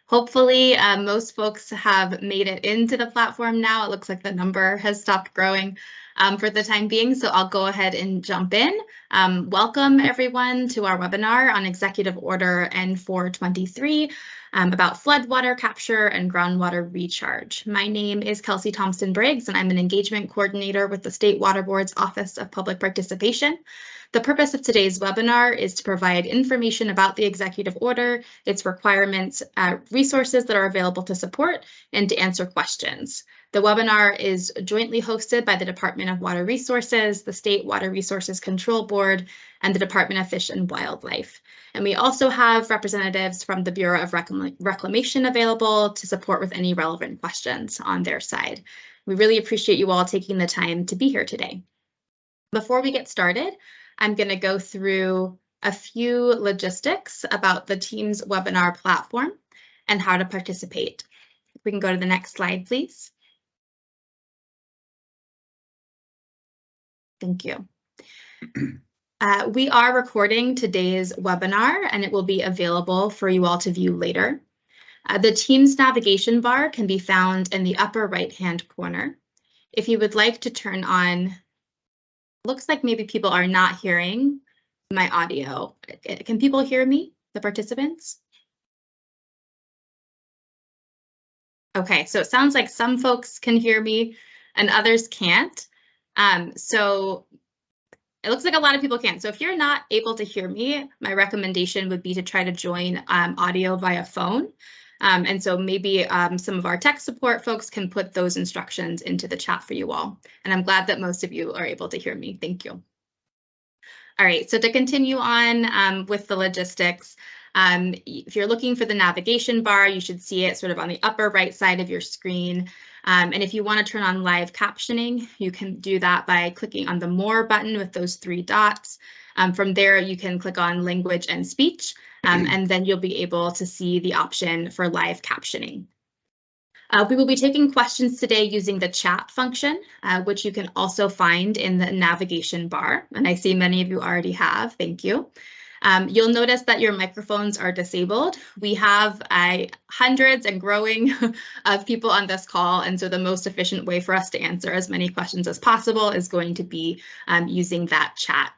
Hopefully, most folks have made it into the platform now. It looks like the number has stopped growing for the time being, so I'll go ahead and jump in. Welcome everyone to our webinar on Executive Order N-4-23 about floodwater capture and groundwater recharge. My name is Kelsey Thompson-Briggs, and I'm an engagement coordinator with the State Water Board's Office of Public Participation. The purpose of today's webinar is to provide information about the executive order, its requirements, resources that are available to support, and to answer questions. The webinar is jointly hosted by the Department of Water Resources, the State Water Resources Control Board, and the Department of Fish and Wildlife. And we also have representatives from the Bureau of Reclamation available to support with any relevant questions on their side. We really appreciate you all taking the time to be here today. Before we get started, I'm going to go through a few logistics about the Teams webinar platform and how to participate. If we can go to the next slide, please. Thank you. We are recording today's webinar, and it will be available for you all to view later. The Teams navigation bar can be found in the upper right-hand corner. If you would like to turn on, looks like maybe people are not hearing my audio. Can people hear me, the participants? Okay, so it sounds like some folks can hear me and others can't. So it looks like a lot of people can't. So if you're not able to hear me, my recommendation would be to try to join audio via phone. And so maybe some of our tech support folks can put those instructions into the chat for you all. And I'm glad that most of you are able to hear me. Thank you. All right, so to continue on with the logistics, if you're looking for the navigation bar, you should see it sort of on the upper right side of your screen. And if you want to turn on live captioning, you can do that by clicking on the More button with those three dots. From there, you can click on Language and Speech, and then you'll be able to see the option for live captioning. We will be taking questions today using the chat function, which you can also find in the navigation bar. And I see many of you already have. Thank you. You'll notice that your microphones are disabled. We have hundreds and growing of people on this call, and so the most efficient way for us to answer as many questions as possible is going to be using that chat.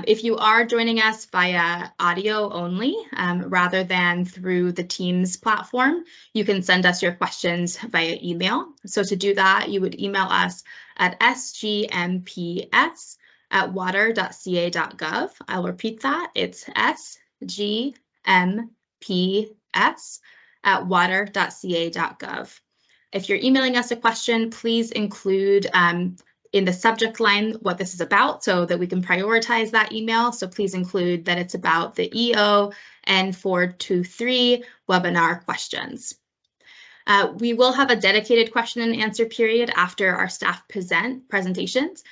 If you are joining us via audio only, rather than through the Teams platform, you can send us your questions via email. So to do that, you would email us at sgmps@water.ca.gov. I'll repeat that. It's sgmps@water.ca.gov. If you're emailing us a question, please include in the subject line what this is about so that we can prioritize that email. So please include that it's about the EO N-4-23 webinar questions. We will have a dedicated question and answer period after our staff presentations,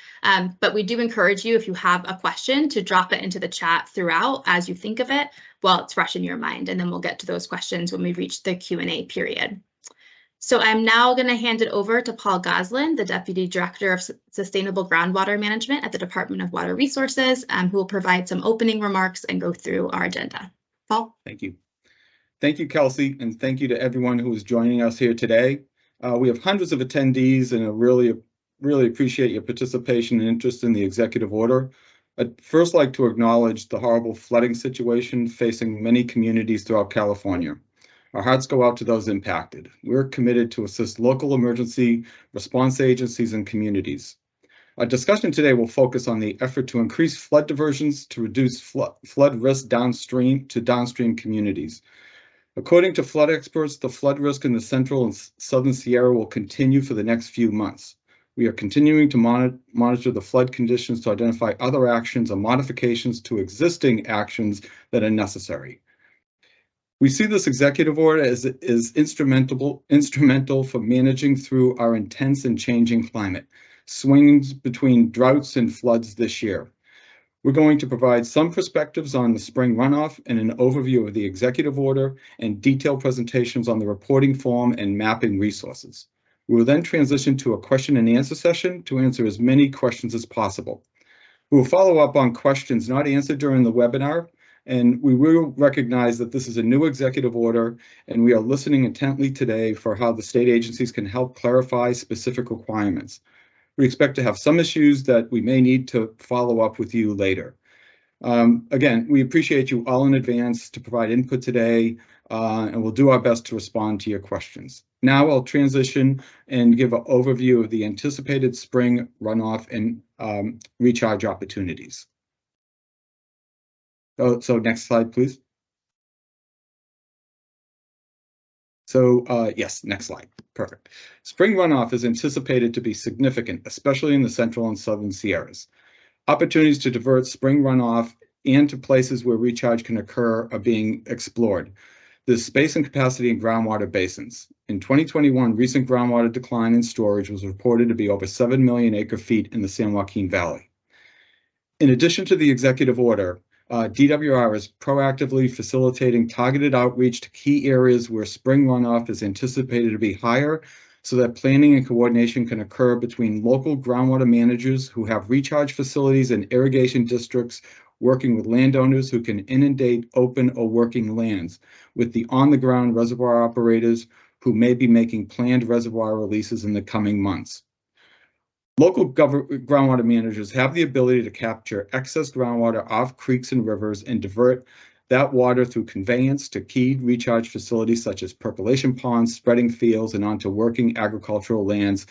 but we do encourage you, if you have a question, to drop it into the chat throughout as you think of it while it's fresh in your mind, and then we'll get to those questions when we reach the Q&A period. So I'm now going to hand it over to Paul Goslin, the Deputy Director of Sustainable Groundwater Management at the Department of Water Resources, who will provide some opening remarks and go through our agenda. Paul? Thank you. Thank you, Kelsey, and thank you to everyone who is joining us here today. We have hundreds of attendees, and I really appreciate your participation and interest in the executive order. I'd first like to acknowledge the horrible flooding situation facing many communities throughout California. Our hearts go out to those impacted. We're committed to assist local emergency response agencies and communities. Our discussion today will focus on the effort to increase flood diversions to reduce flood risk downstream communities. According to flood experts, the flood risk in the Central and Southern Sierra will continue for the next few months. We are continuing to monitor the flood conditions to identify other actions or modifications to existing actions that are necessary. We see this executive order as instrumental for managing through our intense and changing climate, swings between droughts and floods this year. We're going to provide some perspectives on the spring runoff and an overview of the executive order and detailed presentations on the reporting form and mapping resources. We will then transition to a question and answer session to answer as many questions as possible. We will follow up on questions not answered during the webinar And we will recognize that this is a new executive order, and we are listening intently today for how the state agencies can help clarify specific requirements. We expect to have some issues that we may need to follow up with you later. Again, we appreciate you all in advance to provide input today, and we'll do our best to respond to your questions. Now I'll transition and give an overview of the anticipated spring runoff and recharge opportunities. So next slide, please. So yes, next slide. Perfect. Spring runoff is anticipated to be significant, especially in the central and southern Sierras. Opportunities to divert spring runoff and to places where recharge can occur are being explored. There's space and capacity in groundwater basins. In 2021, recent groundwater decline in storage was reported to be over 7 million acre-feet in the San Joaquin Valley. In addition to the executive order, DWR is proactively facilitating targeted outreach to key areas where spring runoff is anticipated to be higher, so that planning and coordination can occur between local groundwater managers who have recharge facilities and irrigation districts working with landowners who can inundate open or working lands, with the on-the-ground reservoir operators who may be making planned reservoir releases in the coming months. Local groundwater managers have the ability to capture excess groundwater off creeks and rivers and divert that water through conveyance to key recharge facilities such as percolation ponds, spreading fields, and onto working agricultural lands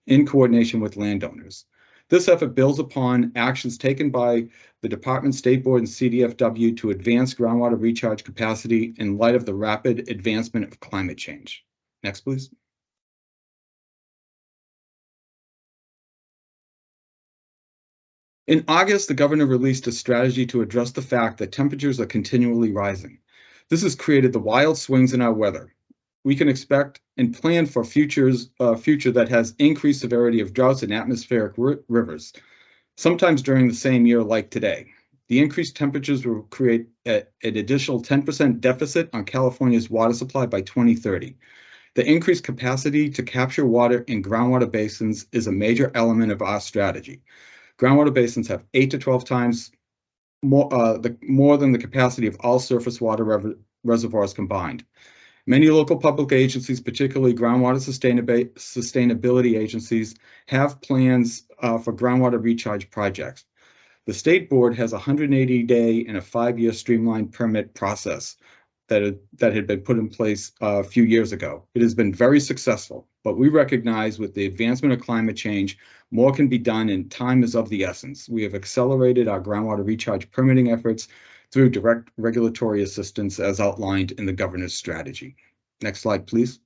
in coordination with landowners. This effort builds upon actions taken by the Department, State Board, and CDFW to advance groundwater recharge capacity in light of the rapid advancement of climate change. Next, please. In August, the governor released a strategy to address the fact that temperatures are continually rising. This has created the wild swings in our weather. We can expect and plan for future that has increased severity of droughts and atmospheric rivers, sometimes during the same year like today. The increased temperatures will create an additional 10% deficit on California's water supply by 2030. The increased capacity to capture water in groundwater basins is a major element of our strategy. Groundwater basins have 8 to 12 times more than the capacity of all surface water reservoirs combined. Many local public agencies, particularly groundwater sustainability agencies, have plans for groundwater recharge projects. The state board has a 180-day and a 5-year streamlined permit process that had been put in place a few years ago. It has been very successful, but we recognize with the advancement of climate change, more can be done and time is of the essence. We have accelerated our groundwater recharge permitting efforts through direct regulatory assistance as outlined in the governor's strategy. Next slide, please.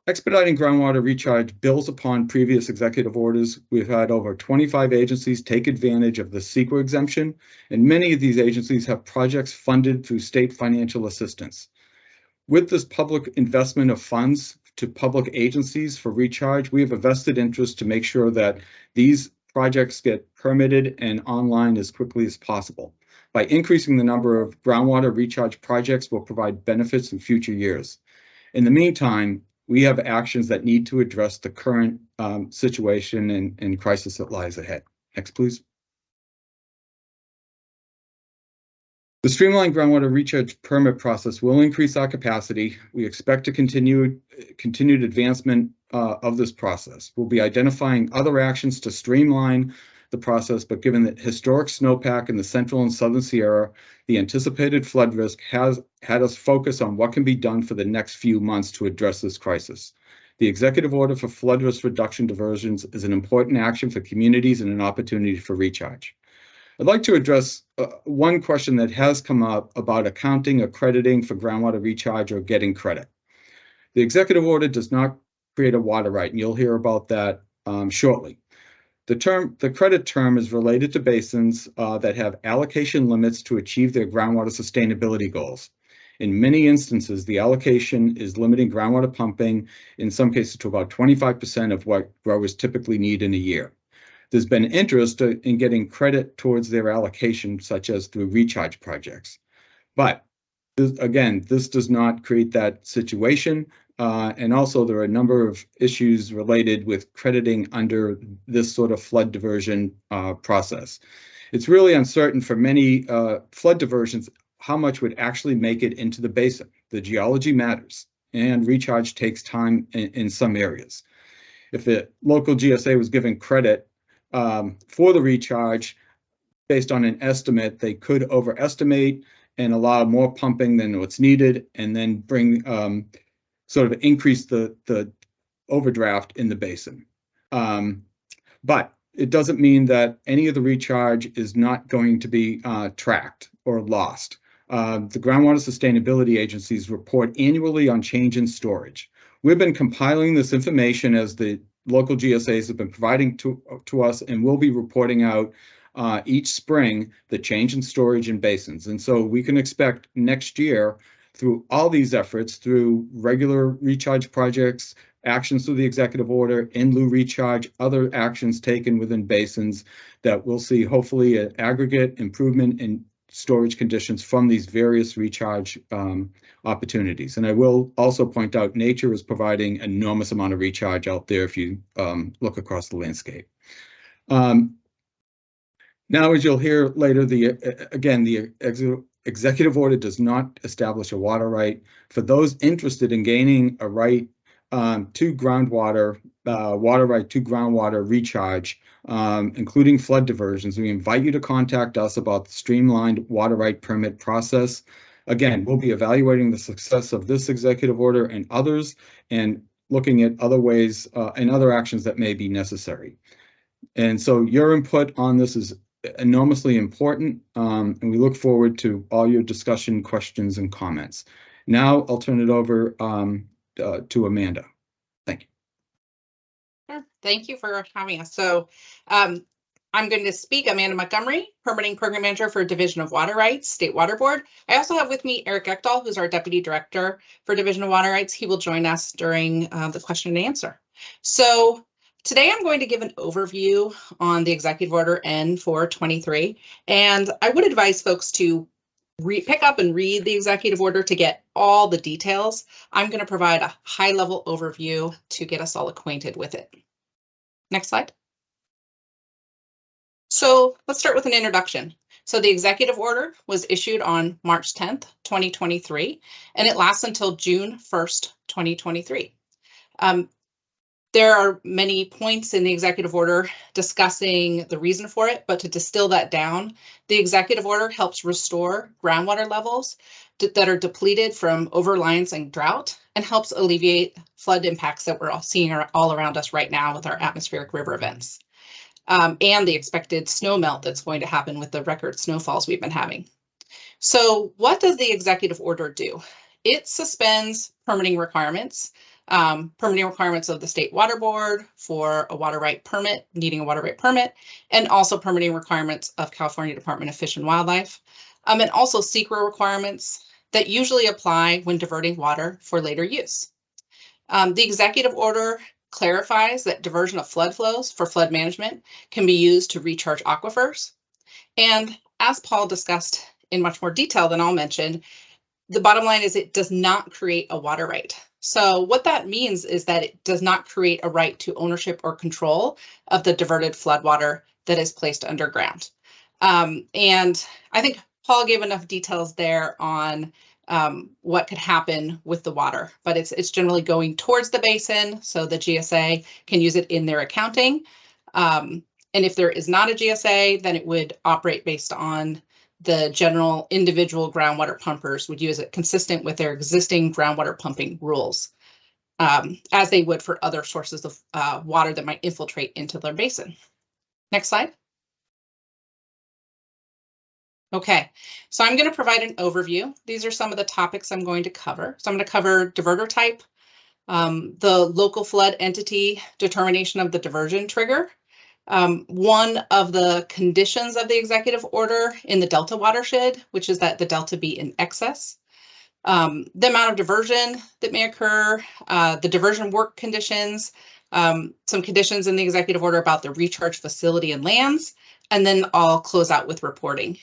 Expediting groundwater recharge builds upon previous executive orders. We've had over 25 agencies take advantage of the CEQA exemption, and many of these agencies have projects funded through state financial assistance. With this public investment of funds to public agencies for recharge, we have a vested interest to make sure that these projects get permitted and online as quickly as possible. By increasing the number of groundwater recharge projects, will provide benefits in future years. In the meantime, we have actions that need to address the current situation and crisis that lies ahead. Next, please. The streamlined groundwater recharge permit process will increase our capacity. We expect to continued advancement of this process. We'll be identifying other actions to streamline the process, but given the historic snowpack in the central and southern Sierra, the anticipated flood risk has had us focus on what can be done for the next few months to address this crisis. The executive order for flood risk reduction diversions is an important action for communities and an opportunity for recharge. I'd like to address one question that has come up about accounting, accrediting for groundwater recharge, or getting credit. The executive order does not create a water right, and you'll hear about that shortly. The credit term is related to basins that have allocation limits to achieve their groundwater sustainability goals. In many instances, the allocation is limiting groundwater pumping, in some cases to about 25% of what growers typically need in a year. There's been interest in getting credit towards their allocation, such as through recharge projects. But again, this does not create that situation. And also there are a number of issues related with crediting under this sort of flood diversion process. It's really uncertain for many flood diversions how much would actually make it into the basin. The geology matters, and recharge takes time in some areas. If the local GSA was given credit for the recharge based on an estimate, they could overestimate and allow more pumping than what's needed, and then bring sort of increase the overdraft in the basin. But it doesn't mean that any of the recharge is not going to be tracked or lost. The groundwater sustainability agencies report annually on change in storage. We've been compiling this information as the local GSAs have been providing to us, and we'll be reporting out each spring the change in storage in basins. And so we can expect next year, through all these efforts, through regular recharge projects, actions through the executive order, in lieu recharge, other actions taken within basins, that we'll see hopefully an aggregate improvement in storage conditions from these various recharge opportunities. And I will also point out, nature is providing an enormous amount of recharge out there if you look across the landscape. Now, as you'll hear later, the executive order does not establish a water right. For those interested in gaining a right to groundwater, water right to groundwater recharge, including flood diversions, we invite you to contact us about the streamlined water right permit process. Again, we'll be evaluating the success of this executive order and others, and looking at other ways and other actions that may be necessary. And so your input on this is enormously important, and we look forward to all your discussion, questions, and comments. Now I'll turn it over to Amanda. Thank you. Sure. Thank you for having us. So I'm going to speak. Amanda Montgomery, Permitting Program Manager for Division of Water Rights, State Water Board. I also have with me Eric Ekdahl, who's our Deputy Director for Division of Water Rights. He will join us during the question and answer. So today I'm going to give an overview on the Executive Order N-4-23, and I would advise folks to pick up and read the Executive Order to get all the details. I'm going to provide a high-level overview to get us all acquainted with it. Next slide. So let's start with an introduction. So the Executive Order was issued on March 10th, 2023, and it lasts until June 1st, 2023. There are many points in the Executive Order discussing the reason for it, but to distill that down, the Executive Order helps restore groundwater levels that are depleted from overreliance and drought, and helps alleviate flood impacts that we're all seeing all around us right now with our atmospheric river events, and the expected snow melt that's going to happen with the record snowfalls we've been having. So what does the Executive Order do? It suspends permitting requirements of the State Water Board for a water right permit, needing a water right permit, and also permitting requirements of California Department of Fish and Wildlife, and also SECRA requirements that usually apply when diverting water for later use. The Executive Order clarifies that diversion of flood flows for flood management can be used to recharge aquifers. And as Paul discussed in much more detail than I'll mention, the bottom line is it does not create a water right. So what that means is that it does not create a right to ownership or control of the diverted floodwater that is placed underground. And I think Paul gave enough details there on what could happen with the water, but it's generally going towards the basin, so the GSA can use it in their accounting. And if there is not a GSA, then it would operate based on the general individual groundwater pumpers would use it consistent with their existing groundwater pumping rules, as they would for other sources of water that might infiltrate into their basin. Next slide. Okay, so I'm going to provide an overview. These are some of the topics I'm going to cover. So I'm going to cover diverter type, the local flood entity determination of the diversion trigger, one of the conditions of the executive order in the Delta watershed, which is that the Delta be in excess, the amount of diversion that may occur, the diversion work conditions, some conditions in the executive order about the recharge facility and lands, and then I'll close out with reporting.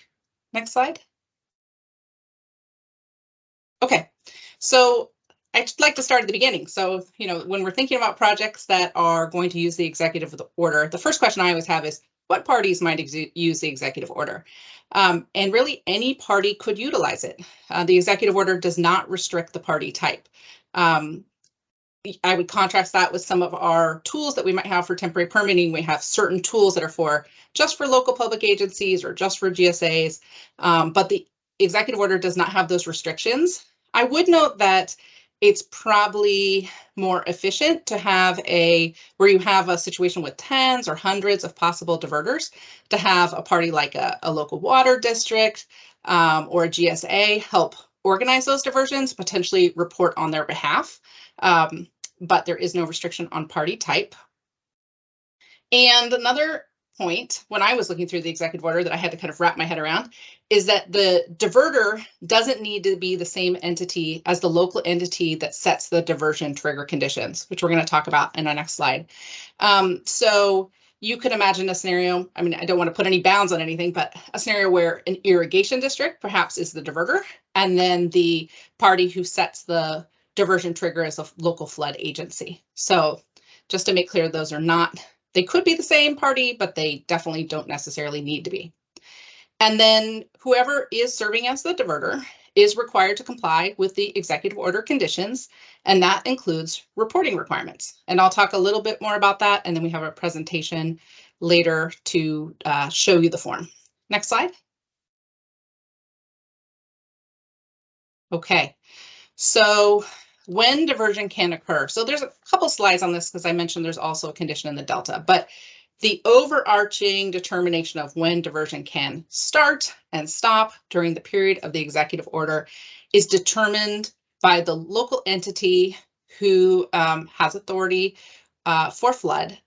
Next slide. Okay, so I'd like to start at the beginning. So, when we're thinking about projects that are going to use the executive order, the first question I always have is, what parties might use the executive order. And really any party could utilize it. The executive order does not restrict the party type. I would contrast that with some of our tools that we might have for temporary permitting. We have certain tools that are just for local public agencies or just for GSAs, but the executive order does not have those restrictions. I would note that it's probably more efficient to have where you have a situation with tens or hundreds of possible diverters, to have a party like a local water district or a GSA help organize those diversions, potentially report on their behalf. But there is no restriction on party type. And another point, when I was looking through the executive order that I had to kind of wrap my head around, is that the diverter doesn't need to be the same entity as the local entity that sets the diversion trigger conditions, which we're going to talk about in our next slide. So you could imagine a scenario, I mean, I don't want to put any bounds on anything, but a scenario where an irrigation district perhaps is the diverter, and then the party who sets the diversion trigger is a local flood agency. So just to make clear, those are not, they could be the same party, but they definitely don't necessarily need to be. And then whoever is serving as the diverter is required to comply with the executive order conditions, and that includes reporting requirements. And I'll talk a little bit more about that, and then we have a presentation later to show you the form. Next slide. Okay, so when diversion can occur. So there's a couple slides on this because I mentioned there's also a condition in the delta, but the overarching determination of when diversion can start and stop during the period of the executive order is determined by the local entity who has authority for flood.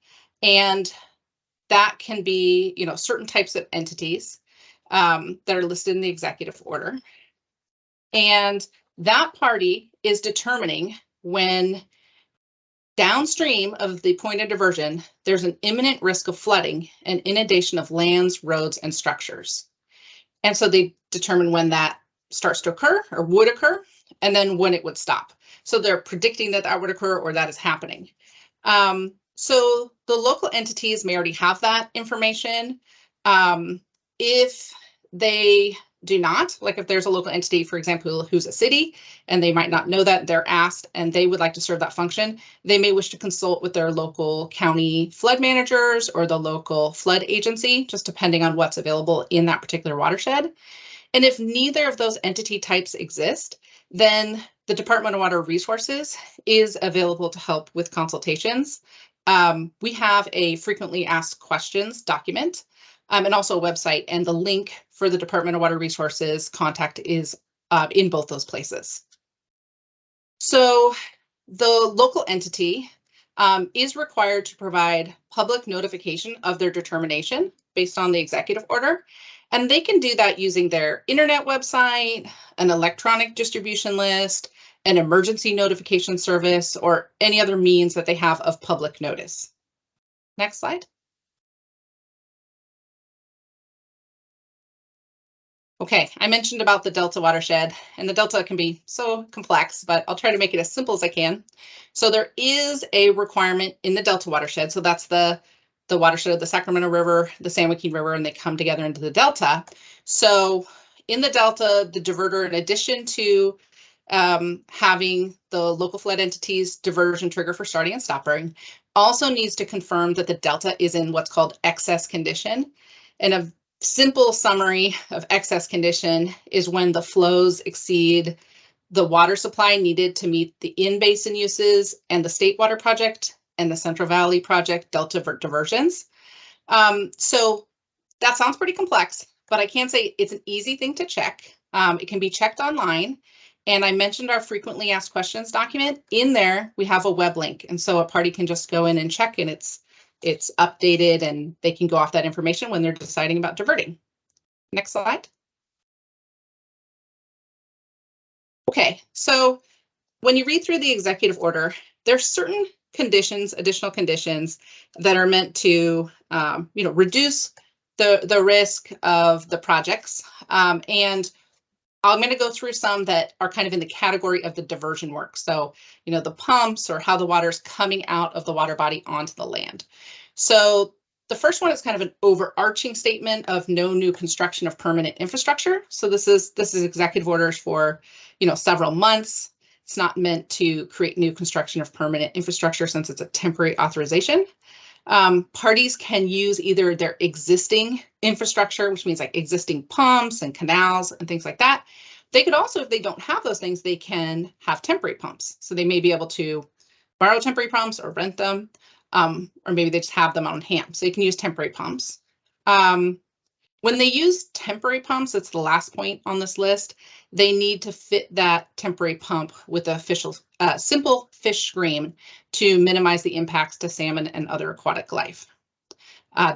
And that can be, certain types of entities that are listed in the executive order. And that party is determining when downstream of the point of diversion, there's an imminent risk of flooding and inundation of lands, roads, and structures. And so they determine when that starts to occur or would occur, and then when it would stop. So they're predicting that that would occur or that is happening. So the local entities may already have that information. If they do not, like if there's a local entity, for example, who's a city and they might not know that, they're asked and they would like to serve that function, they may wish to consult with their local county flood managers or the local flood agency, just depending on what's available in that particular watershed. And if neither of those entity types exist, then the Department of Water Resources is available to help with consultations. We have a frequently asked questions document and also a website, and the link for the Department of Water Resources contact is in both those places. So the local entity is required to provide public notification of their determination based on the executive order, and they can do that using their internet website, an electronic distribution list, an emergency notification service, or any other means that they have of public notice. Next slide. Okay, I mentioned about the Delta watershed, and the Delta can be so complex, but I'll try to make it as simple as I can. So there is a requirement in the Delta watershed. So that's the watershed of the Sacramento River, the San Joaquin River, and they come together into the Delta. So in the Delta, the diverter, in addition to having the local flood entities diversion trigger for starting and stopping, also needs to confirm that the Delta is in what's called excess condition. And a simple summary of excess condition is when the flows exceed the water supply needed to meet the in-basin uses and the State Water Project and the Central Valley Project Delta diversions. So that sounds pretty complex, but I can say it's an easy thing to check. It can be checked online. And I mentioned our frequently asked questions document. In there, we have a web link. And so a party can just go in and check, and it's updated and they can go off that information when they're deciding about diverting. Next slide. Okay, so when you read through the executive order, there's certain conditions, additional conditions that are meant to, reduce the risk of the projects. And I'm going to go through some that are kind of in the category of the diversion work. So, the pumps or how the water is coming out of the water body onto the land. So The first one is kind of an overarching statement of no new construction of permanent infrastructure. So this is executive orders for, several months. It's not meant to create new construction of permanent infrastructure since it's a temporary authorization. Parties can use either their existing infrastructure, which means like existing pumps and canals and things like that. They could also, if they don't have those things, they can have temporary pumps. So they may be able to borrow temporary pumps or rent them, or maybe they just have them on hand. So you can use temporary pumps. When they use temporary pumps, it's the last point on this list, they need to fit that temporary pump with a simple fish screen to minimize the impacts to salmon and other aquatic life.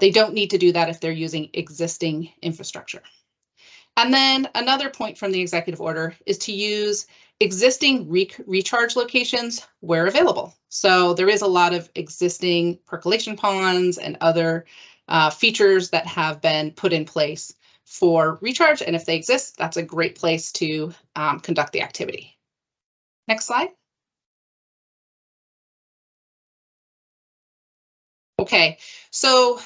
They don't need to do that if they're using existing infrastructure. And then another point from the executive order is to use existing recharge locations where available. So there is a lot of existing percolation ponds and other features that have been put in place for recharge. And if they exist, that's a great place to conduct the activity. Next slide. Okay, so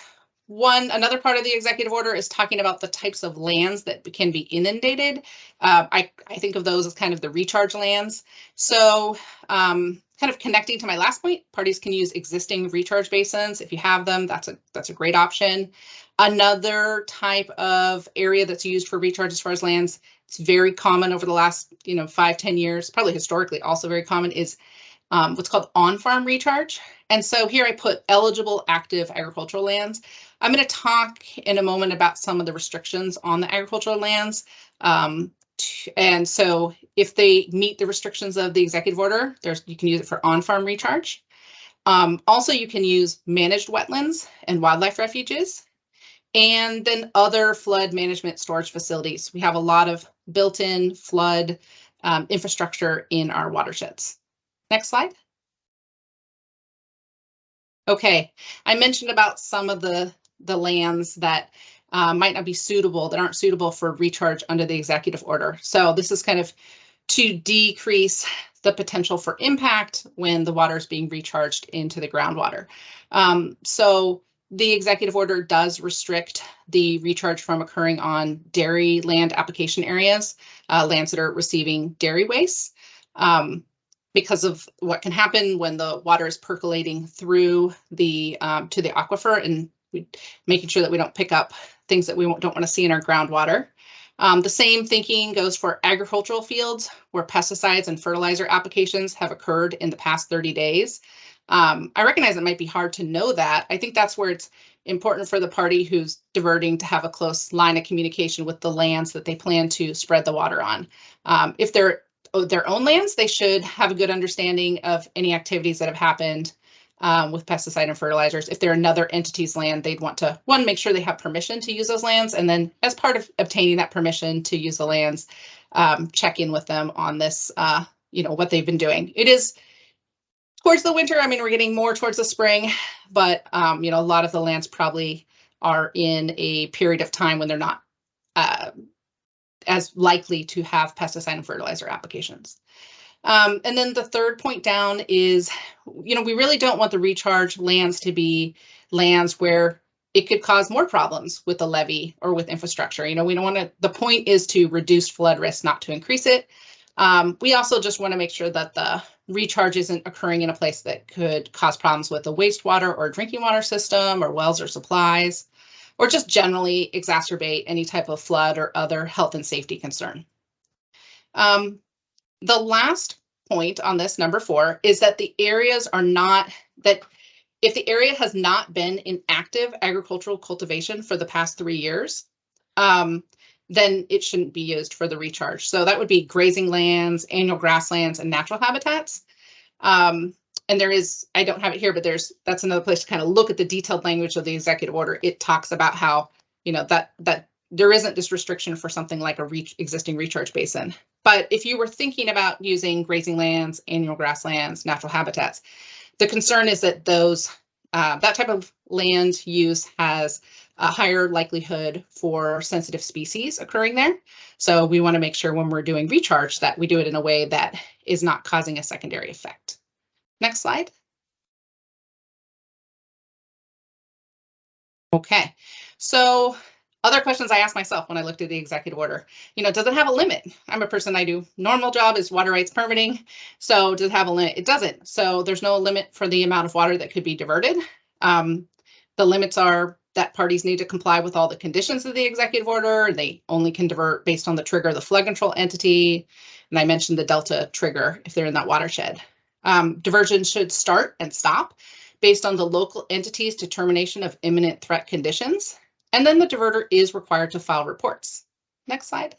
another part of the executive order is talking about the types of lands that can be inundated. I think of those as kind of the recharge lands. So kind of connecting to my last point, parties can use existing recharge basins. If you have them, that's a great option. Another type of area that's used for recharge as far as lands, it's very common over the last 5-10 years, probably historically also very common, is what's called on-farm recharge. And so here I put eligible active agricultural lands. I'm going to talk in a moment about some of the restrictions on the agricultural lands. And so if they meet the restrictions of the executive order, you can use it for on-farm recharge. Also, you can use managed wetlands and wildlife refuges, and then other flood management storage facilities. We have a lot of built-in flood infrastructure in our watersheds. Next slide. Okay, I mentioned about some of the lands that might not be suitable, that aren't suitable for recharge under the executive order. So this is kind of to decrease the potential for impact when the water is being recharged into the groundwater. So the executive order does restrict the recharge from occurring on dairy land application areas, lands that are receiving dairy waste. Because of what can happen when the water is percolating through the to the aquifer, and making sure that we don't pick up things that we don't want to see in our groundwater. The same thinking goes for agricultural fields where pesticides and fertilizer applications have occurred in the past 30 days. I recognize it might be hard to know that. I think that's where it's important for the party who's diverting to have a close line of communication with the lands that they plan to spread the water on. If they're their own lands, they should have a good understanding of any activities that have happened with pesticide and fertilizers. If they're another entity's land, they'd want to, one, make sure they have permission to use those lands, and then as part of obtaining that permission to use the lands, check in with them on this, what they've been doing. It is towards the winter. I mean, we're getting more towards the spring, but a lot of the lands probably are in a period of time when they're not as likely to have pesticide and fertilizer applications. And then the third point down is, we really don't want the recharge lands to be lands where it could cause more problems with the levee or with infrastructure. We don't want to, the point is to reduce flood risk, not to increase it. We also just want to make sure that the recharge isn't occurring in a place that could cause problems with the wastewater or drinking water system or wells or supplies, or just generally exacerbate any type of flood or other health and safety concern. The last point on this, number 4, is that the areas are not, that if the area has not been in active agricultural cultivation for the past 3 years, then it shouldn't be used for the recharge. So that would be grazing lands, annual grasslands, and natural habitats. And there is, I don't have it here, but that's another place to kind of look at the detailed language of the executive order. It talks about how, that there isn't this restriction for something like a existing recharge basin. But if you were thinking about using grazing lands, annual grasslands, natural habitats, the concern is that those, that type of land use has a higher likelihood for sensitive species occurring there. So we want to make sure when we're doing recharge that we do it in a way that is not causing a secondary effect. Next slide. Okay, so other questions I asked myself when I looked at the executive order, does it have a limit? I'm a person, I do normal job is water rights permitting. So does it have a limit? It doesn't. So there's no limit for the amount of water that could be diverted. The limits are that parties need to comply with all the conditions of the executive order. They only can divert based on the trigger of the flood control entity. And I mentioned the Delta trigger if they're in that watershed. Diversion should start and stop based on the local entity's determination of imminent threat conditions. And then the diverter is required to file reports. Next slide.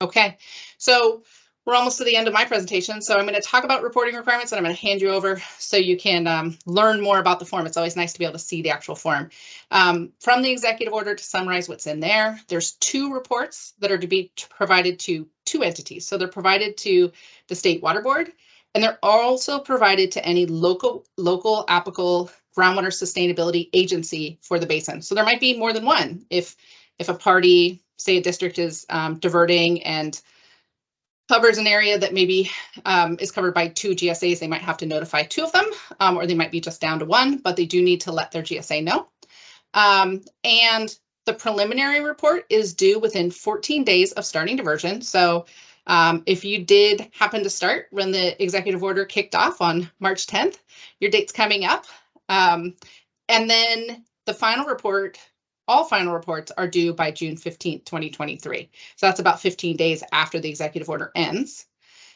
Okay, so we're almost to the end of my presentation. So I'm going to talk about reporting requirements and I'm going to hand you over so you can learn more about the form. It's always nice to be able to see the actual form. From the executive order, to summarize what's in there, there's 2 reports that are to be provided to 2 entities. So they're provided to the State Water Board, and they're also provided to any local applicable groundwater sustainability agency for the basin. So there might be more than one. If a party, say a district is diverting and covers an area that maybe is covered by 2 GSAs, they might have to notify 2 of them, or they might be just down to 1, but they do need to let their GSA know. And the preliminary report is due within 14 days of starting diversion. So if you did happen to start when the executive order kicked off on March 10th, your date's coming up. And then the final report, all final reports are due by June 15th, 2023. So that's about 15 days after the executive order ends.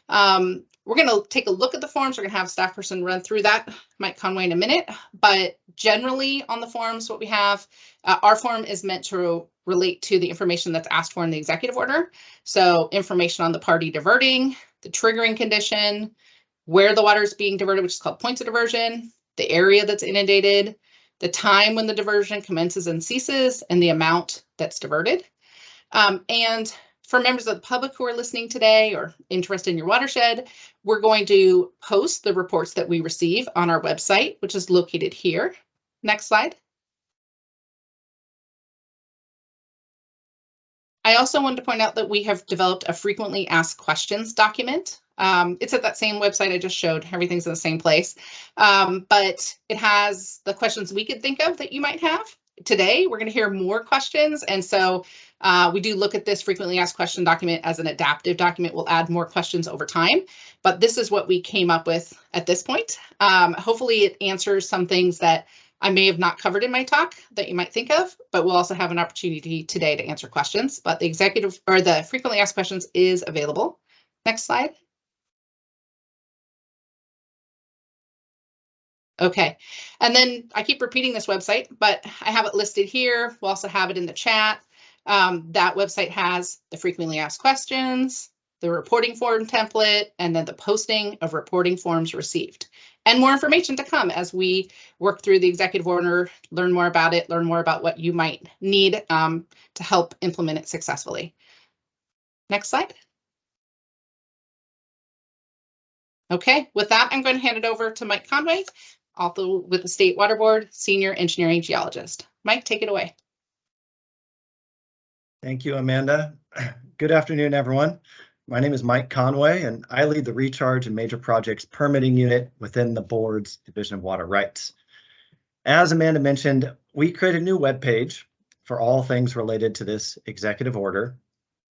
We're going to take a look at the forms. We're going to have a staff person run through that, Mike Conway, in a minute. But generally on the forms, what we have, our form is meant to relate to the information that's asked for in the executive order. So information on the party diverting, the triggering condition, where the water is being diverted, which is called points of diversion, the area that's inundated, the time when the diversion commences and ceases, and the amount that's diverted. And for members of the public who are listening today or interested in your watershed, we're going to post the reports that we receive on our website, which is located here. Next slide. I also wanted to point out that we have developed a frequently asked questions document. It's at that same website I just showed. Everything's in the same place, but it has the questions we could think of that you might have. Today, we're going to hear more questions, and so we do look at this frequently asked question document as an adaptive document. We'll add more questions over time, but this is what we came up with at this point. Hopefully, it answers some things that I may have not covered in my talk that you might think of, but we'll also have an opportunity today to answer questions. But the executive or the frequently asked questions is available. Next slide. Okay, and then I keep repeating this website, but I have it listed here. We'll also have it in the chat. That website has the frequently asked questions, the reporting form template, and then the posting of reporting forms received. And more information to come as we work through the executive order, learn more about it, learn more about what you might need to help implement it successfully. Next slide. Okay, with that, I'm going to hand it over to Mike Conway, also with the State Water Board, Senior Engineering Geologist. Mike, take it away. Thank you, Amanda. Good afternoon, everyone. My name is Mike Conway, and I lead the Recharge and Major Projects Permitting Unit within the Board's Division of Water Rights. As Amanda mentioned, we created a new webpage for all things related to this executive order.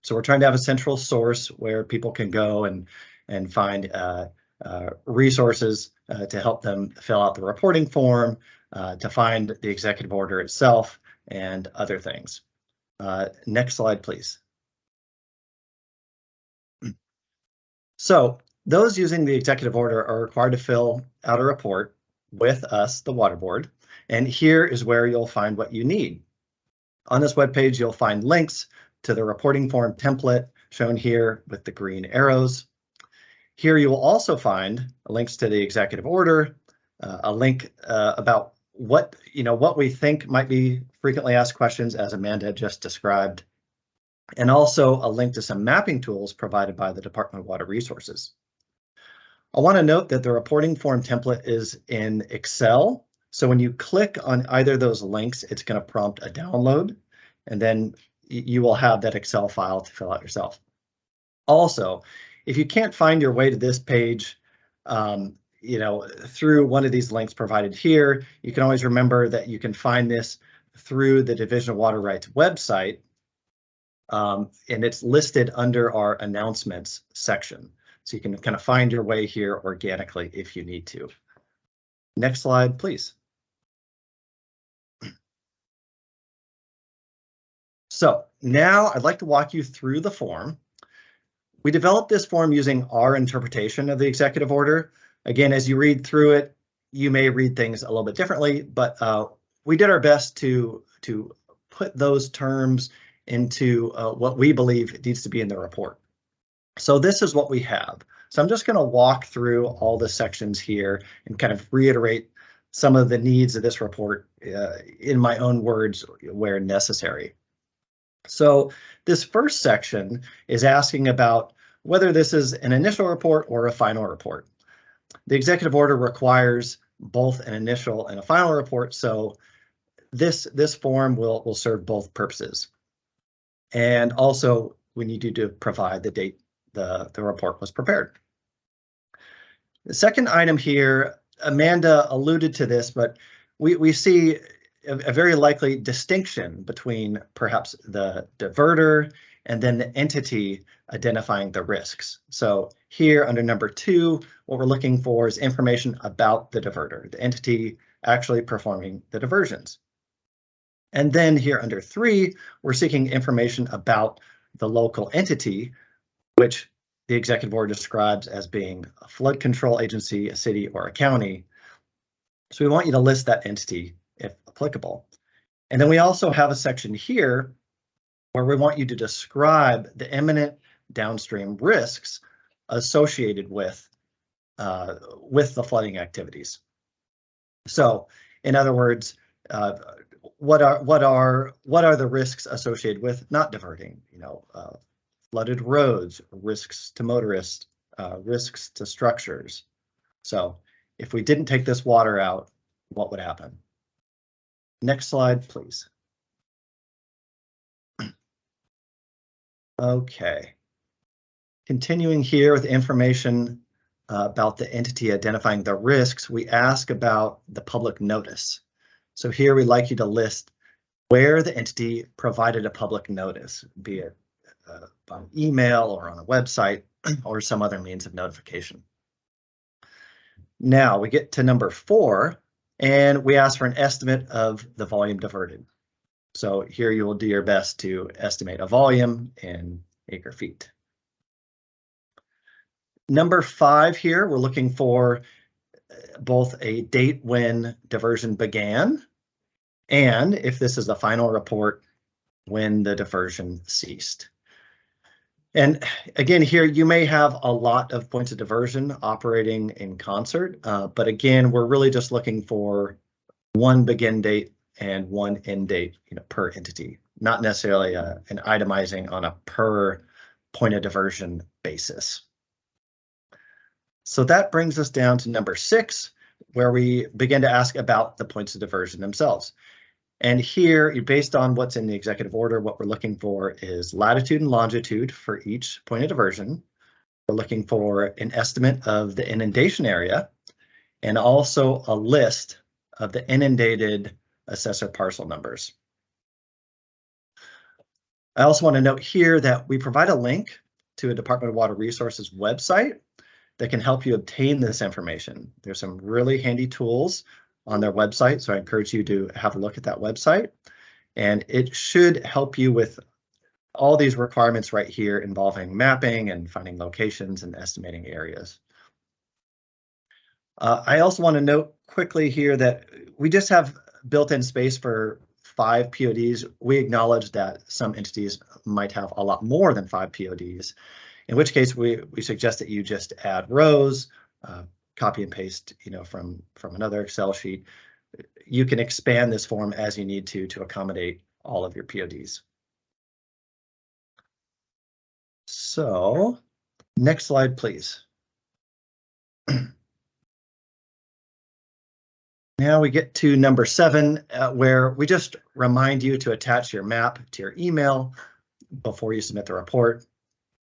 So we're trying to have a central source where people can go and find resources to help them fill out the reporting form, to find the executive order itself, and other things. Next slide, please. So those using the executive order are required to fill out a report with us, the Water Board, and here is where you'll find what you need. On this webpage, you'll find links to the reporting form template shown here with the green arrows. Here you will also find links to the executive order, a link about what we think might be frequently asked questions, as Amanda just described, and also a link to some mapping tools provided by the Department of Water Resources. I want to note that the reporting form template is in Excel, so when you click on either of those links, it's going to prompt a download, and then you will have that Excel file to fill out yourself. Also, if you can't find your way to this page, through one of these links provided here. You can always remember that you can find this through the Division of Water Rights website, and it's listed under our announcements section. So you can kind of find your way here organically if you need to. Next slide, please. So now I'd like to walk you through the form. We developed this form using our interpretation of the executive order. Again, as you read through it, you may read things a little bit differently, but we did our best to put those terms into what we believe needs to be in the report. So this is what we have. So I'm just going to walk through all the sections here and kind of reiterate some of the needs of this report in my own words where necessary. So this first section is asking about whether this is an initial report or a final report. The executive order requires both an initial and a final report, so this form will serve both purposes. And also we need you to provide the date the report was prepared. The second item here, Amanda alluded to this, but we see a very likely distinction between perhaps the diverter and then the entity identifying the risks. So here under number 2, what we're looking for is information about the diverter, the entity actually performing the diversions. And then here under 3, we're seeking information about the local entity, which the executive order describes as being a flood control agency, a city, or a county. So we want you to list that entity if applicable. And then we also have a section here where we want you to describe the imminent downstream risks associated with the flooding activities. So in other words, what are the risks associated with not diverting? Flooded roads, risks to motorists, risks to structures. So if we didn't take this water out, what would happen? Next slide, please. Okay. Continuing here with information about the entity identifying the risks, we ask about the public notice. So here we'd like you to list where the entity provided a public notice, be it on email or on a website or some other means of notification. Now we get to number 4, and we ask for an estimate of the volume diverted. So here you will do your best to estimate a volume in acre feet. Number 5 here, we're looking for both a date when diversion began, and if this is the final report, when the diversion ceased. And again, here you may have a lot of points of diversion operating in concert, but again, we're really just looking for one begin date and one end date, per entity, not necessarily an itemizing on a per point of diversion basis. So that brings us down to number 6, where we begin to ask about the points of diversion themselves. And here, based on what's in the executive order, what we're looking for is latitude and longitude for each point of diversion. We're looking for an estimate of the inundation area and also a list of the inundated assessor parcel numbers. I also want to note here that we provide a link to a Department of Water Resources website that can help you obtain this information. There's some really handy tools on their website, so I encourage you to have a look at that website, and it should help you with all these requirements right here involving mapping and finding locations and estimating areas. I also want to note quickly here that we just have built-in space for 5 PODs. We acknowledge that some entities might have a lot more than 5 PODs, in which case we suggest that you just add rows, copy and paste, from another Excel sheet. You can expand this form as you need to accommodate all of your PODs. So, next slide, please. Now we get to number 7, where we just remind you to attach your map to your email before you submit the report.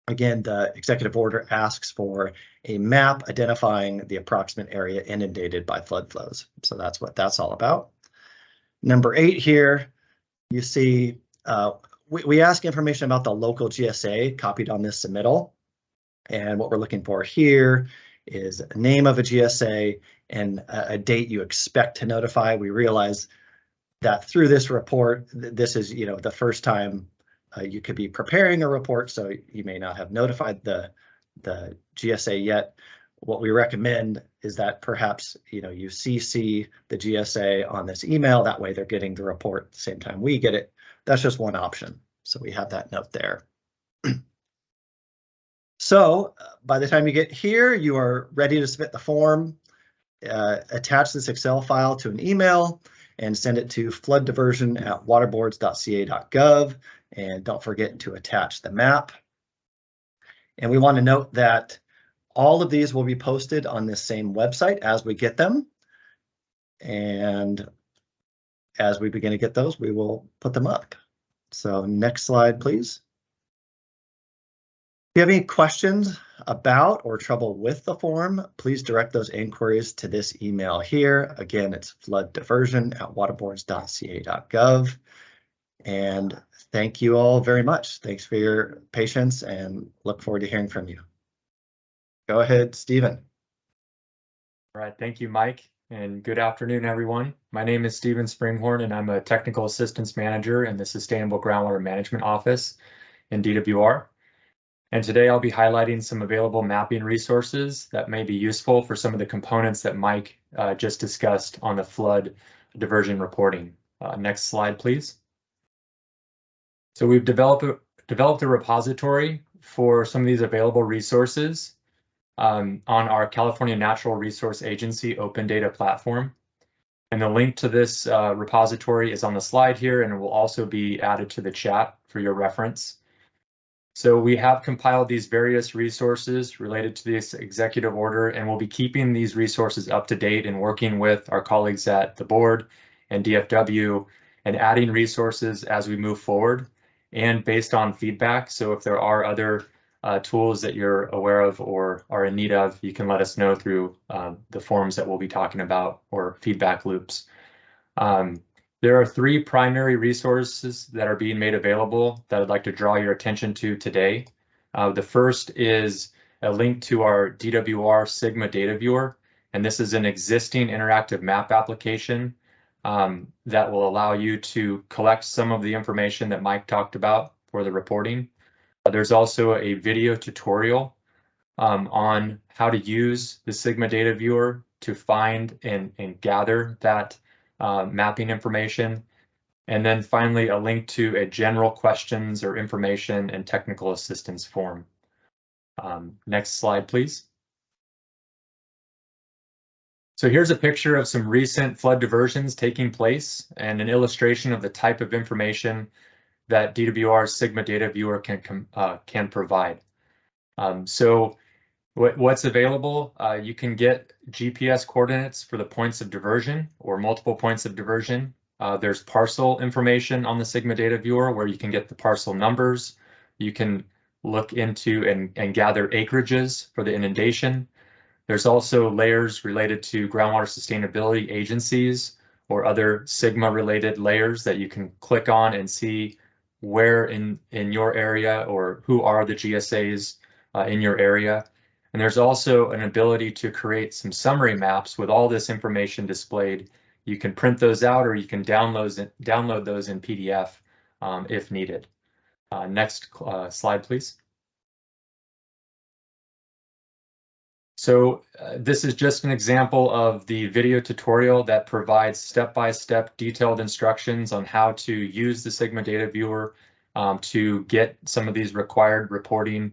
Again, the executive order asks for a map identifying the approximate area inundated by flood flows. So that's what that's all about. Number 8 here, you see we ask information about the local GSA copied on this submittal. And what we're looking for here is a name of a GSA and a date you expect to notify. We realize that through this report, this is, the first time you could be preparing a report, so you may not have notified the GSA yet. What we recommend is that perhaps you CC the GSA on this email. That way they're getting the report at the same time we get it. That's just one option. So we have that note there. So by the time you get here, you are ready to submit the form. Attach this Excel file to an email and send it to flooddiversion@waterboards.ca.gov. And don't forget to attach the map. And we want to note that all of these will be posted on this same website as we get them. And as we begin to get those, we will put them up. So next slide, please. If you have any questions about or trouble with the form, please direct those inquiries to this email here. Again, it's flooddiversion@waterboards.ca.gov. And thank you all very much. Thanks for your patience and look forward to hearing from you. Go ahead, Stephen. All right, thank you, Mike, and good afternoon, everyone. My name is Stephen Springhorn, and I'm a Technical Assistance Manager in the Sustainable Groundwater Management Office in DWR. And today I'll be highlighting some available mapping resources that may be useful for some of the components that Mike just discussed on the flood diversion reporting. Next slide, please. So we've developed a repository for some of these available resources on our California Natural Resource Agency Open Data Platform. And the link to this repository is on the slide here, and it will also be added to the chat for your reference. So we have compiled these various resources related to this executive order, and we'll be keeping these resources up to date and working with our colleagues at the board and DFW and adding resources as we move forward and based on feedback. So if there are other tools that you're aware of or are in need of, you can let us know through the forums that we'll be talking about or feedback loops. There are 3 primary resources that are being made available that I'd like to draw your attention to today. The first is a link to our DWR Sigma Data Viewer, and this is an existing interactive map application that will allow you to collect some of the information that Mike talked about for the reporting. There's also a video tutorial on how to use the Sigma Data Viewer to find and gather that mapping information. And then finally, a link to a general questions or information and technical assistance form. Next slide, please. So here's a picture of some recent flood diversions taking place and an illustration of the type of information that DWR's Sigma Data Viewer can provide. So what's available? You can get GPS coordinates for the points of diversion or multiple points of diversion. There's parcel information on the Sigma Data Viewer where you can get the parcel numbers. You can look into and gather acreages for the inundation. There's also layers related to groundwater sustainability agencies or other Sigma related layers that you can click on and see where in your area or who are the GSAs in your area. And there's also an ability to create some summary maps with all this information displayed. You can print those out or you can download those in PDF if needed. Next slide, please. So this is just an example of the video tutorial that provides step-by-step detailed instructions on how to use the Sigma Data Viewer to get some of these required reporting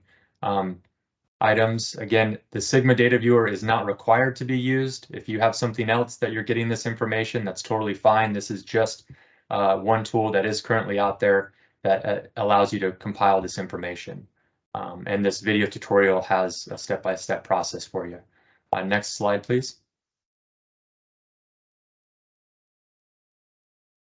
items. Again, the Sigma Data Viewer is not required to be used. If you have something else that you're getting this information, that's totally fine. This is just one tool that is currently out there that allows you to compile this information. And this video tutorial has a step-by-step process for you. Next slide, please.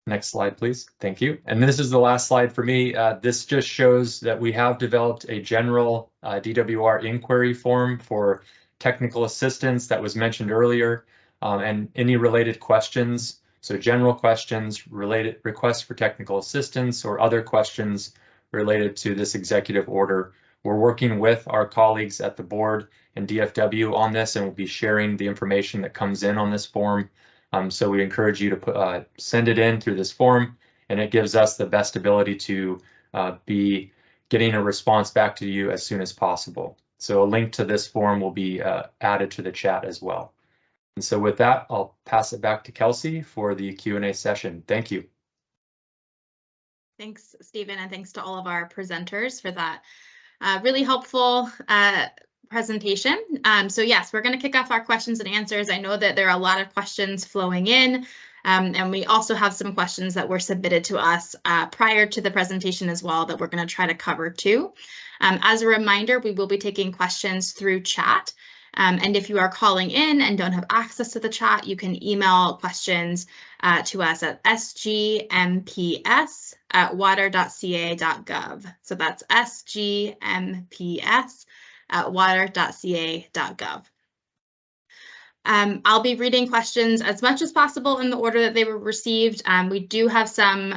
Next slide, please. Thank you. And this is the last slide for me. This just shows that we have developed a general DWR inquiry form for technical assistance that was mentioned earlier, and any related questions. So general questions, related requests for technical assistance, or other questions related to this executive order. We're working with our colleagues at the board and DFW on this, and we'll be sharing the information that comes in on this form. So we encourage you to send it in through this form, and it gives us the best ability to be getting a response back to you as soon as possible. So a link to this form will be added to the chat as well. And so with that, I'll pass it back to Kelsey for the Q&A session. Thank you. Thanks, Stephen, and thanks to all of our presenters for that really helpful presentation. So yes, we're going to kick off our questions and answers. I know that there are a lot of questions flowing in, and we also have some questions that were submitted to us prior to the presentation as well that we're going to try to cover too. As a reminder, we will be taking questions through chat. And if you are calling in and don't have access to the chat, you can email questions to us at sgmps@water.ca.gov. So that's sgmps@water.ca.gov. I'll be reading questions as much as possible in the order that they were received. We do have some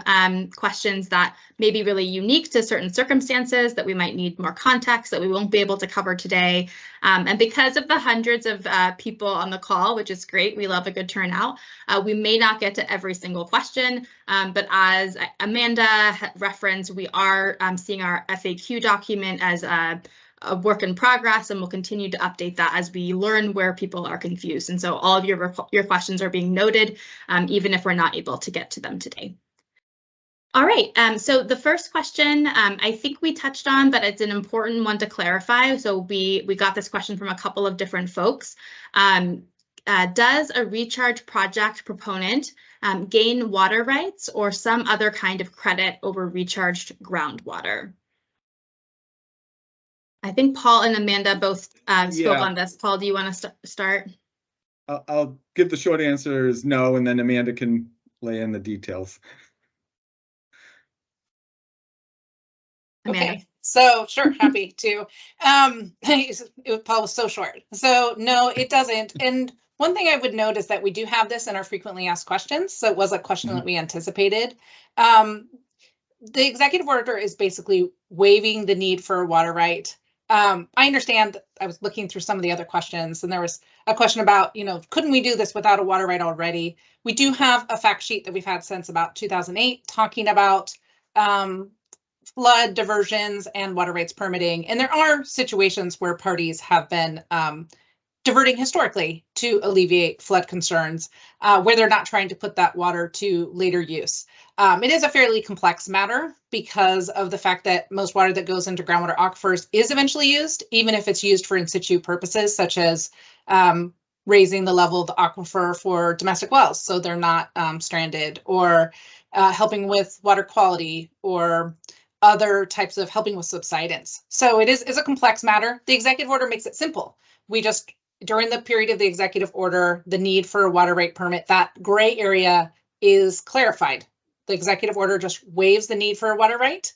questions that may be really unique to certain circumstances that we might need more context that we won't be able to cover today. And because of the hundreds of people on the call, which is great, we love a good turnout, we may not get to every single question. But as Amanda referenced, we are seeing our FAQ document as a work in progress, and we'll continue to update that as we learn where people are confused. And so all of your questions are being noted, even if we're not able to get to them today. All right, so the first question I think we touched on, but it's an important one to clarify. So we got this question from a couple of different folks. Does a recharge project proponent gain water rights or some other kind of credit over recharged groundwater? I think Paul and Amanda both spoke on this. Paul, do you want to start? I'll give the short answer is no, and then Amanda can lay in the details. Amanda. Okay, so sure, happy to. Paul was so short. So no, it doesn't. And one thing I would note is that we do have this in our frequently asked questions. So it was a question that we anticipated. The executive order is basically waiving the need for a water right. I understand. I was looking through some of the other questions, and there was a question about, couldn't we do this without a water right already? We do have a fact sheet that we've had since about 2008 talking about flood diversions and water rights permitting. And there are situations where parties have been diverting historically to alleviate flood concerns, where they're not trying to put that water to later use. It is a fairly complex matter because of the fact that most water that goes into groundwater aquifers is eventually used, even if it's used for in situ purposes, such as raising the level of the aquifer for domestic wells so they're not stranded, or helping with water quality, or other types of helping with subsidence. So it's a complex matter. The executive order makes it simple. We just, during the period of the executive order, the need for a water right permit, that gray area is clarified. The executive order just waives the need for a water right.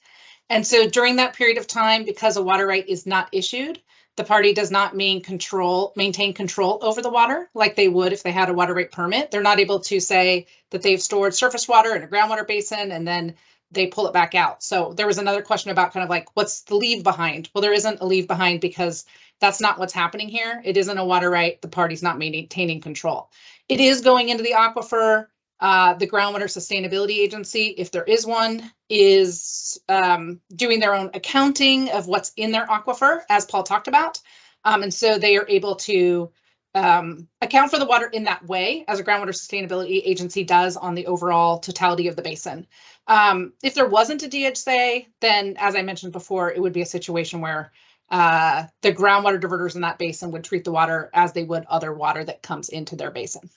And so during that period of time, because a water right is not issued, the party does not maintain control over the water like they would if they had a water right permit. They're not able to say that they've stored surface water in a groundwater basin and then they pull it back out. So there was another question about kind of like, what's the leave behind? Well, there isn't a leave behind because that's not what's happening here. It isn't a water right. The party's not maintaining control. It is going into the aquifer. The Groundwater Sustainability Agency, if there is one, is doing their own accounting of what's in their aquifer, as Paul talked about. And so they are able to account for the water in that way, as a Groundwater Sustainability Agency does on the overall totality of the basin. If there wasn't a DHSA, then, as I mentioned before, it would be a situation where the groundwater diverters in that basin would treat the water as they would other water that comes into their basin.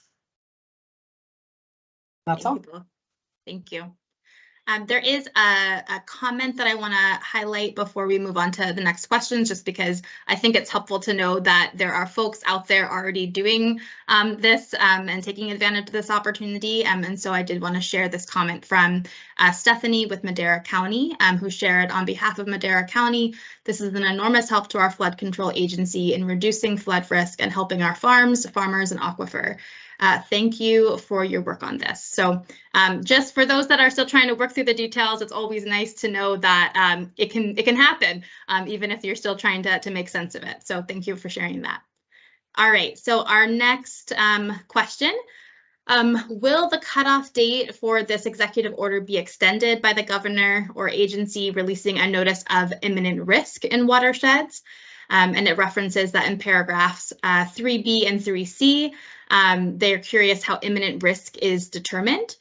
That's all. Thank you. There is a comment that I want to highlight before we move on to the next questions, just because I think it's helpful to know that there are folks out there already doing this and taking advantage of this opportunity. And so I did want to share this comment from Stephanie with Madera County, who shared on behalf of Madera County, this is an enormous help to our flood control agency in reducing flood risk and helping our farms, farmers, and aquifer. Thank you for your work on this. So just for those that are still trying to work through the details, it's always nice to know that it can happen, even if you're still trying to make sense of it. So thank you for sharing that. All right, so our next question. Will the cutoff date for this executive order be extended by the governor or agency releasing a notice of imminent risk in watersheds? And it references that in paragraphs 3B and 3C, they're curious how imminent risk is determined.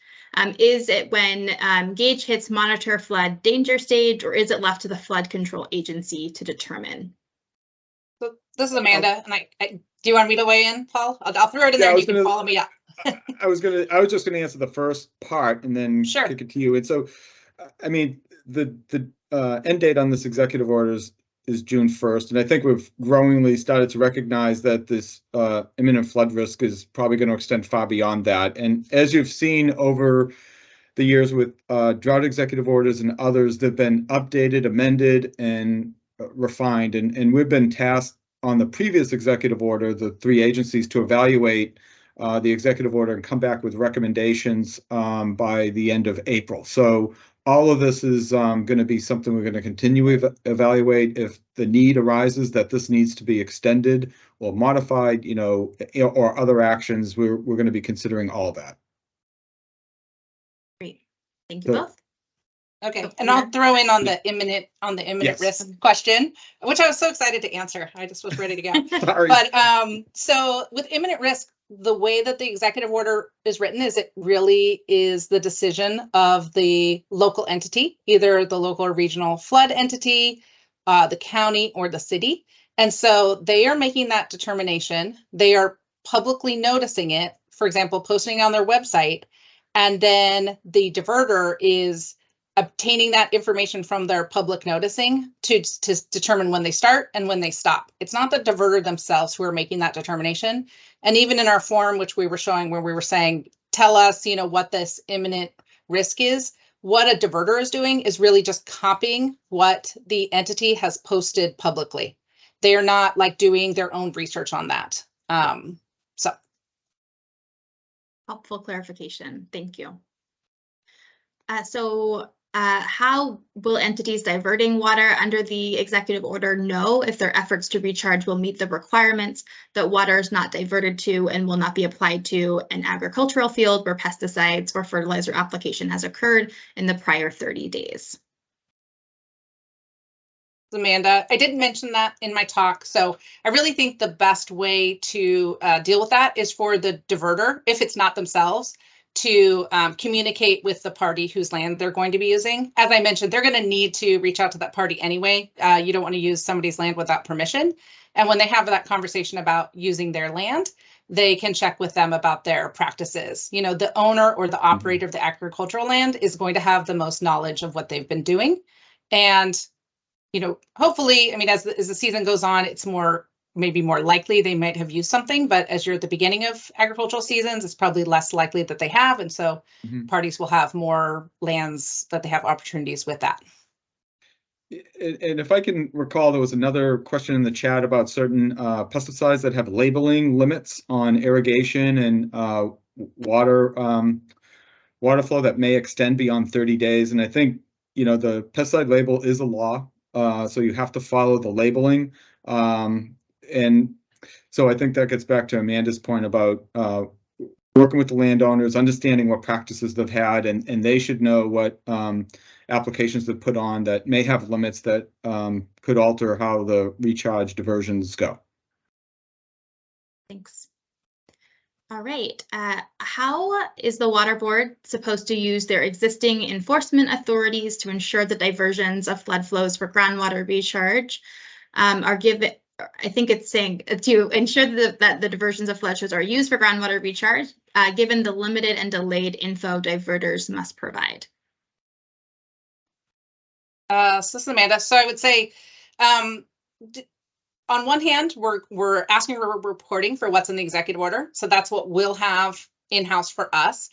Is it when gauge hits monitor flood danger stage, or is it left to the flood control agency to determine? So this is Amanda, and do you want me to weigh in, Paul? I'll throw it in there and you can follow me up. I was just gonna answer the first part and then kick it to you. And so, I mean, the end date on this executive order is June 1st, and I think we've growingly started to recognize that this imminent flood risk is probably going to extend far beyond that. And as you've seen over the years with drought executive orders and others, they've been updated, amended, and refined. And we've been tasked on the previous executive order, the three agencies, to evaluate the executive order and come back with recommendations by the end of April. So all of this is going to be something we're going to continue to evaluate. If the need arises that this needs to be extended or modified, or other actions, we're going to be considering all that. Great, thank you both. Okay, and I'll throw in on the imminent risk question, which I was so excited to answer. I just was ready to go. Sorry. But so with imminent risk, the way that the executive order is written is it really is the decision of the local entity, either the local or regional flood entity, the county, or the city. And so they are making that determination. They are publicly noticing it, for example, posting on their website, and then the diverter is obtaining that information from their public noticing to determine when they start and when they stop. It's not the diverter themselves who are making that determination. And even in our form, which we were showing where we were saying, tell us, what this imminent risk is, what a diverter is doing is really just copying what the entity has posted publicly. They are not like doing their own research on that. So. Helpful clarification, thank you. How will entities diverting water under the executive order know if their efforts to recharge will meet the requirements that water is not diverted to and will not be applied to an agricultural field where pesticides or fertilizer application has occurred in the prior 30 days? Amanda, I didn't mention that in my talk, so I really think the best way to deal with that is for the diverter, if it's not themselves, to communicate with the party whose land they're going to be using. As I mentioned, they're going to need to reach out to that party anyway. You don't want to use somebody's land without permission. And when they have that conversation about using their land, they can check with them about their practices. The owner or the operator of the agricultural land is going to have the most knowledge of what they've been doing. And, hopefully, as the season goes on, it's maybe more likely they might have used something, but as you're at the beginning of agricultural seasons, it's probably less likely that they have. And so parties will have more lands that they have opportunities with that. And if I can recall, there was another question in the chat about certain pesticides that have labeling limits on irrigation and water flow that may extend beyond 30 days. And I think, the pesticide label is a law, so you have to follow the labeling. And so I think that gets back to Amanda's point about working with the landowners, understanding what practices they've had, and they should know what applications they've put on that may have limits that could alter how the recharge diversions go. Thanks. All right. How is the Water Board supposed to use their existing enforcement authorities to ensure the diversions of flood flows for groundwater recharge are given? I think it's saying to ensure that the diversions of flood flows are used for groundwater recharge, given the limited and delayed info diverters must provide. So this is Amanda. So I would say, on one hand, we're asking for reporting for what's in the executive order. So that's what we'll have in-house for us.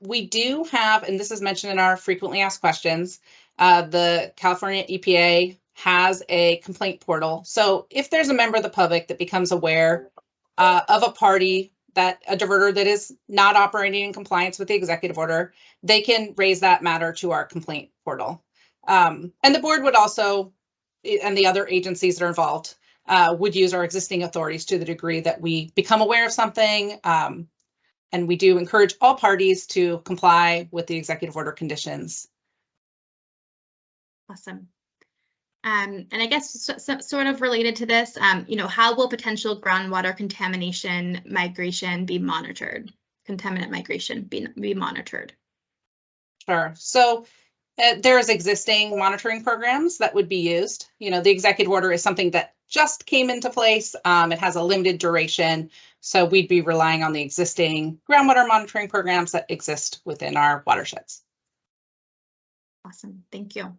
We do have, and this is mentioned in our frequently asked questions, the California EPA has a complaint portal. So if there's a member of the public that becomes aware of a party, that a diverter that is not operating in compliance with the executive order, they can raise that matter to our complaint portal. And the board would also, and the other agencies that are involved, would use our existing authorities to the degree that we become aware of something. And we do encourage all parties to comply with the executive order conditions. Awesome. And I guess sort of related to this, how will potential groundwater contamination migration be monitored? Contaminant migration be monitored? Sure. So there's existing monitoring programs that would be used. The executive order is something that just came into place. It has a limited duration. So we'd be relying on the existing groundwater monitoring programs that exist within our watersheds. Awesome. Thank you.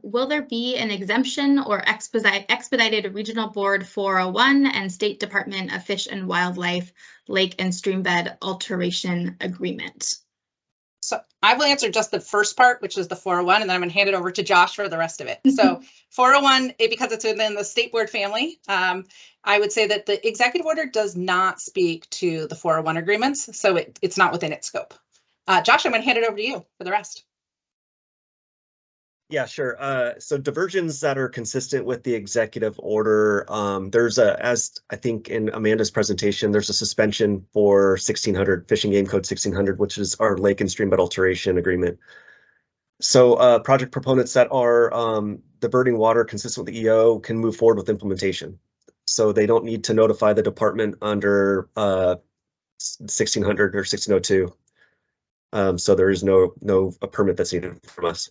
Will there be an exemption or expedited Regional Board 401 and State Department of Fish and Wildlife Lake and Streambed Alteration Agreement? So I will answer just the first part, which is the 401, and then I'm going to hand it over to Josh for the rest of it. So 401, because it's within the state board family, I would say that the executive order does not speak to the 401 agreements, so it's not within its scope. Josh, I'm going to hand it over to you for the rest. Yeah, sure. So diversions that are consistent with the executive order, there's as I think in Amanda's presentation, there's a suspension for 1600, Fishing Game Code 1600, which is our lake and streambed alteration agreement. So project proponents that are diverting water consistent with the EO can move forward with implementation. So they don't need to notify the department under 1600 or 1602. So there is no permit that's needed from us.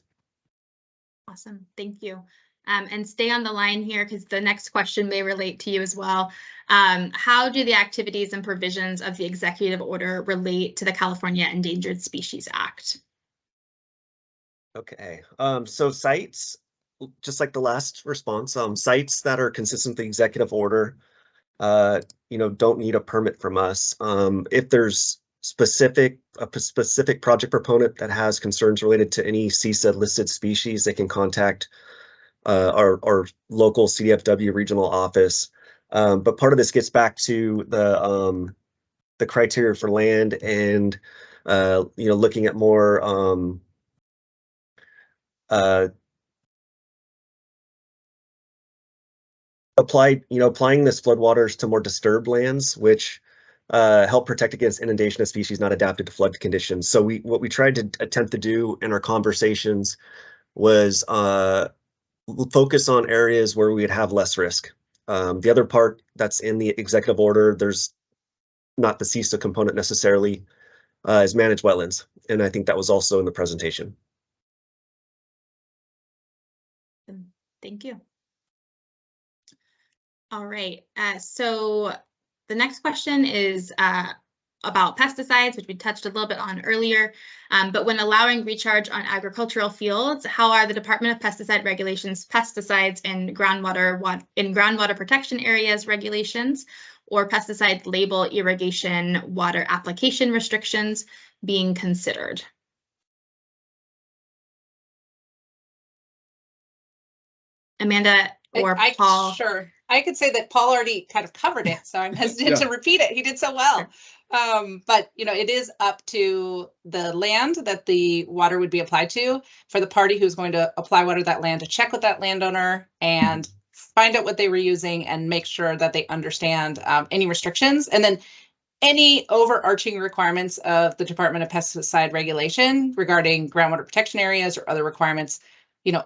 Awesome, thank you. And stay on the line here because the next question may relate to you as well. How do the activities and provisions of the executive order relate to the California Endangered Species Act? Okay, so sites, just like the last response, sites that are consistent with the executive order, don't need a permit from us. If there's a specific project proponent that has concerns related to any CSED listed species, they can contact our local CDFW regional office. But part of this gets back to the criteria for land and looking at more applying this floodwaters to more disturbed lands, which help protect against inundation of species not adapted to flood conditions. So what we tried to attempt to do in our conversations was focus on areas where we would have less risk. The other part that's in the executive order, there's not the CISA component necessarily, is managed wetlands. And I think that was also in the presentation. Thank you. All right, so the next question is about pesticides, which we touched a little bit on earlier, but when allowing recharge on agricultural fields, how are the Department of Pesticide Regulations pesticides in groundwater protection areas regulations or pesticide label irrigation water application restrictions being considered? Amanda or Paul? Sure. I could say that Paul already kind of covered it, so I'm hesitant to repeat it. He did so well. But it is up to the land that the water would be applied to for the party who's going to apply water to that land to check with that landowner and find out what they were using and make sure that they understand any restrictions. And then any overarching requirements of the Department of Pesticide Regulation regarding groundwater protection areas or other requirements,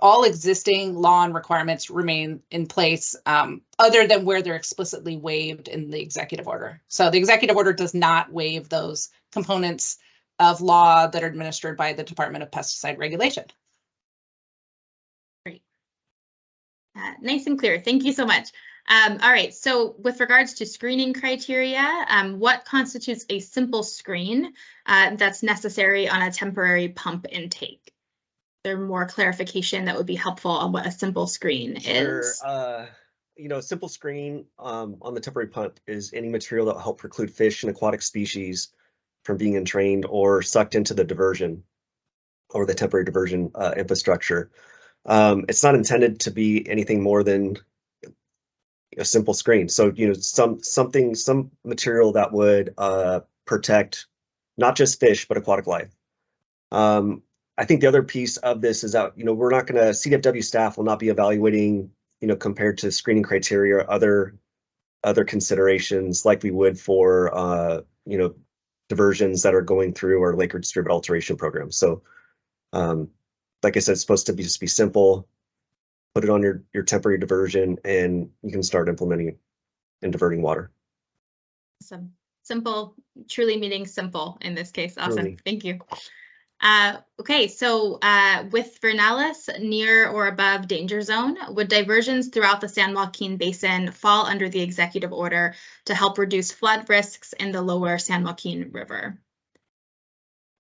all existing law and requirements remain in place other than where they're explicitly waived in the executive order. So the executive order does not waive those components of law that are administered by the Department of Pesticide Regulation. Great. Nice and clear. Thank you so much. All right, so with regards to screening criteria, what constitutes a simple screen that's necessary on a temporary pump intake? there more clarification that would be helpful on what a simple screen is? Sure. Simple screen on the temporary pump is any material that will help preclude fish and aquatic species from being entrained or sucked into the diversion or the temporary diversion infrastructure. It's not intended to be anything more than a simple screen. So, some material that would protect not just fish, but aquatic life. I think the other piece of this is that, we're not going to, CFW staff will not be evaluating, compared to screening criteria, other considerations like we would for, diversions that are going through our lake distributed alteration program. So, like I said, it's supposed to just be simple. Put it on your temporary diversion, and you can start implementing and diverting water. Awesome. Simple, truly meaning simple in this case. Awesome. Truly. Thank you. Okay, so with Vernalis near or above danger zone, would diversions throughout the San Joaquin Basin fall under the executive order to help reduce flood risks in the lower San Joaquin River?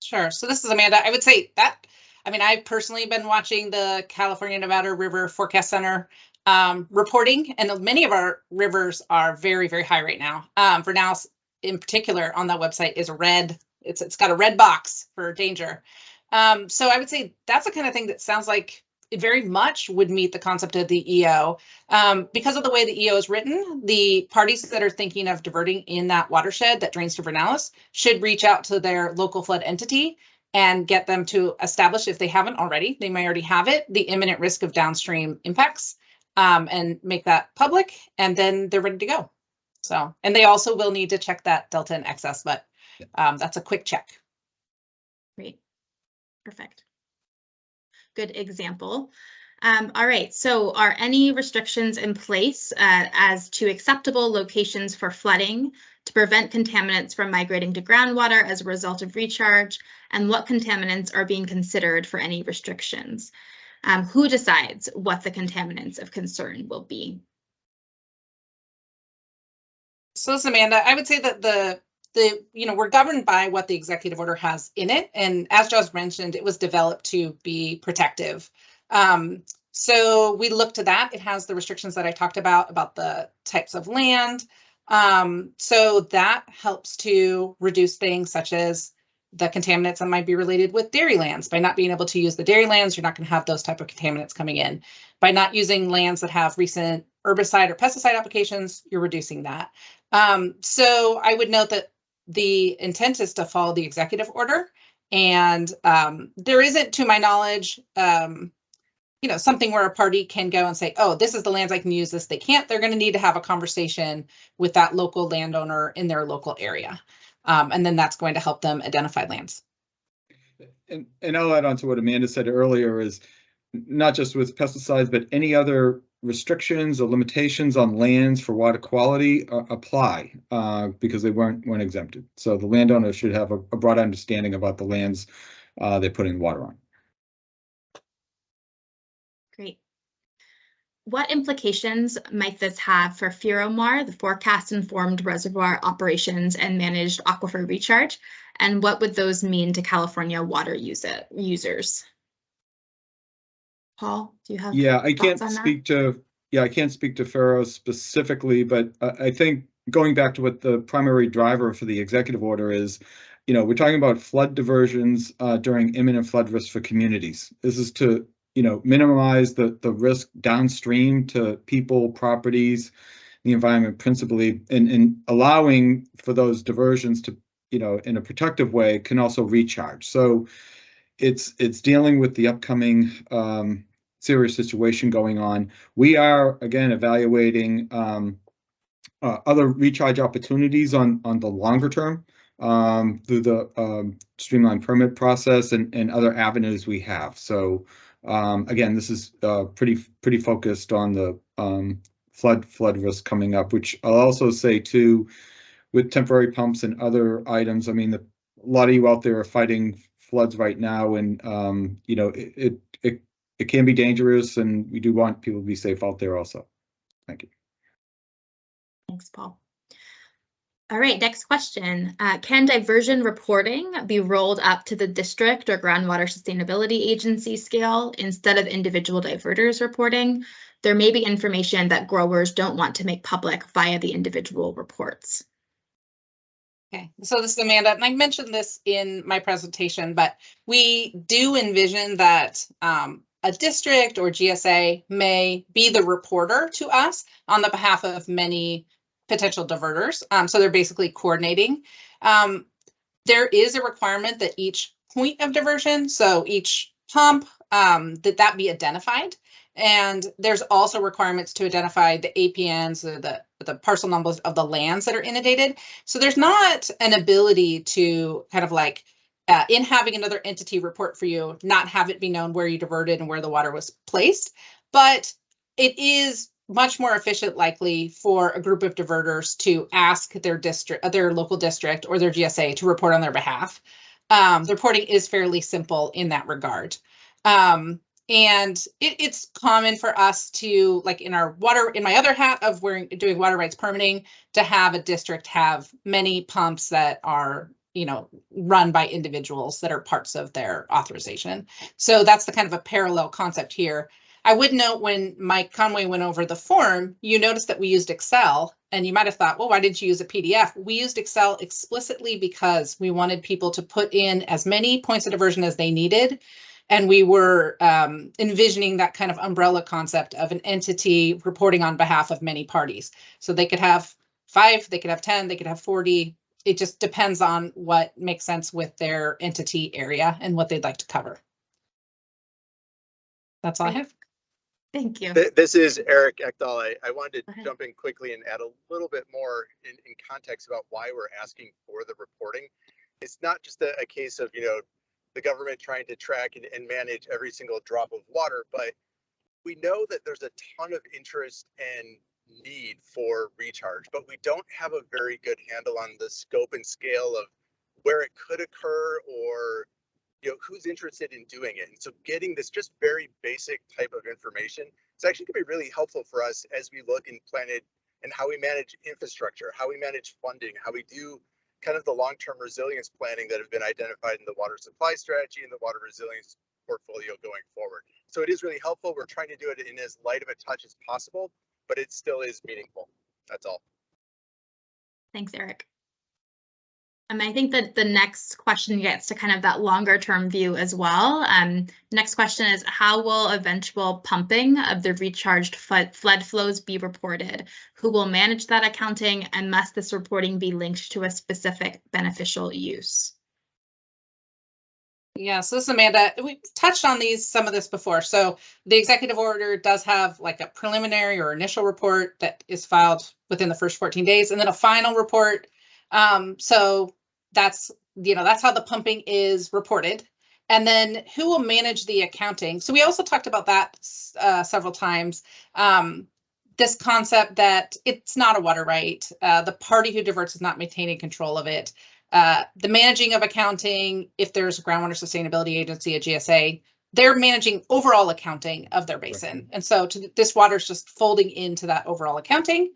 Sure. So this is Amanda. I would say that, I've personally been watching the California Nevada River Forecast Center reporting, and many of our rivers are very, very high right now. Vernalis in particular on that website is red. It's got a red box for danger. So I would say that's the kind of thing that sounds like it very much would meet the concept of the EO. Because of the way the EO is written, the parties that are thinking of diverting in that watershed that drains to Vernalis should reach out to their local flood entity and get them to establish, if they haven't already, they may already have it, the imminent risk of downstream impacts, and make that public, and then they're ready to go. So, and they also will need to check that delta and excess, but that's a quick check. Great. Perfect. Good example. All right, so are any restrictions in place as to acceptable locations for flooding to prevent contaminants from migrating to groundwater as a result of recharge, and what contaminants are being considered for any restrictions? Who decides what the contaminants of concern will be? So this is Amanda. I would say that we're governed by what the executive order has in it. And as Josh mentioned, it was developed to be protective. So we look to that. It has the restrictions that I talked about the types of land. So that helps to reduce things such as the contaminants that might be related with dairy lands. By not being able to use the dairy lands, you're not going to have those type of contaminants coming in. By not using lands that have recent herbicide or pesticide applications, you're reducing that. So I would note that the intent is to follow the executive order, and there isn't, to my knowledge, something where a party can go and say, oh, this is the lands I can use, this they can't. They're going to need to have a conversation with that local landowner in their local area. And then that's going to help them identify lands. And I'll add on to what Amanda said earlier, is not just with pesticides, but any other restrictions or limitations on lands for water quality apply because they weren't exempted. So the landowner should have a broad understanding about the lands they're putting water on. Great. What implications might this have for FIROMAR, the Forecast-Informed Reservoir Operations and Managed Aquifer Recharge, and what would those mean to California water users? Paul, do you have I can't speak to FARO specifically, but I think going back to what the primary driver for the executive order is, we're talking about flood diversions during imminent flood risk for communities. This is to minimize the risk downstream to people, properties, the environment principally, and allowing for those diversions to, in a protective way, can also recharge. So it's dealing with the upcoming serious situation going on. We are, again, evaluating other recharge opportunities on the longer term through the streamlined permit process and other avenues we have. So again, this is pretty focused on the flood risk coming up, which I'll also say too, with temporary pumps and other items. A lot of you out there are fighting floods right now, and it can be dangerous, and we do want people to be safe out there also. Thank you. Thanks, Paul. All right, next question. Can diversion reporting be rolled up to the district or groundwater sustainability agency scale instead of individual diverters reporting? There may be information that growers don't want to make public via the individual reports. Okay, so this is Amanda, and I mentioned this in my presentation, but we do envision that a district or GSA may be the reporter to us on the behalf of many potential diverters. So they're basically coordinating. There is a requirement that each point of diversion, so each pump, that be identified. And there's also requirements to identify the APNs, or the parcel numbers of the lands that are inundated. So there's not an ability to kind of like, in having another entity report for you, not have it be known where you diverted and where the water was placed. But it is much more efficient, likely, for a group of diverters to ask their district, their local district, or their GSA to report on their behalf. The reporting is fairly simple in that regard. And it's common for us to, like in my other hat of doing water rights permitting, to have a district have many pumps that are, run by individuals that are parts of their authorization. So that's the kind of a parallel concept here. I would note, when Mike Conway went over the form, you noticed that we used Excel, and you might have thought, well, why didn't you use a PDF? We used Excel explicitly because we wanted people to put in as many points of diversion as they needed. And we were envisioning that kind of umbrella concept of an entity reporting on behalf of many parties. So they could have 5, they could have 10, they could have 40. It just depends on what makes sense with their entity area and what they'd like to cover. That's all I have. Thank you. This is Eric Ekdahl. I wanted to jump in quickly and add a little bit more in context about why we're asking for the reporting. It's not just a case of, the government trying to track and manage every single drop of water, but we know that there's a ton of interest and need for recharge, but we don't have a very good handle on the scope and scale of where it could occur, or who's interested in doing it. And so getting this just very basic type of information is actually going to be really helpful for us as we look and plan it, and how we manage infrastructure, how we manage funding, how we do kind of the long-term resilience planning that have been identified in the water supply strategy and the water resilience portfolio going forward. So it is really helpful. We're trying to do it in as light of a touch as possible, but it still is meaningful. That's all. Thanks, Eric. I think that the next question gets to kind of that longer term view as well. Next question is, how will eventual pumping of the recharged flood flows be reported? Who will manage that accounting, and must this reporting be linked to a specific beneficial use? Yeah, so this is Amanda. We touched on some of this before. So the executive order does have like a preliminary or initial report that is filed within the first 14 days, and then a final report. So that's how the pumping is reported. And then who will manage the accounting? So we also talked about that several times. This concept that it's not a water right. The party who diverts is not maintaining control of it. The managing of accounting, if there's a groundwater sustainability agency, a GSA, they're managing overall accounting of their basin. Right. And so this water is just folding into that overall accounting.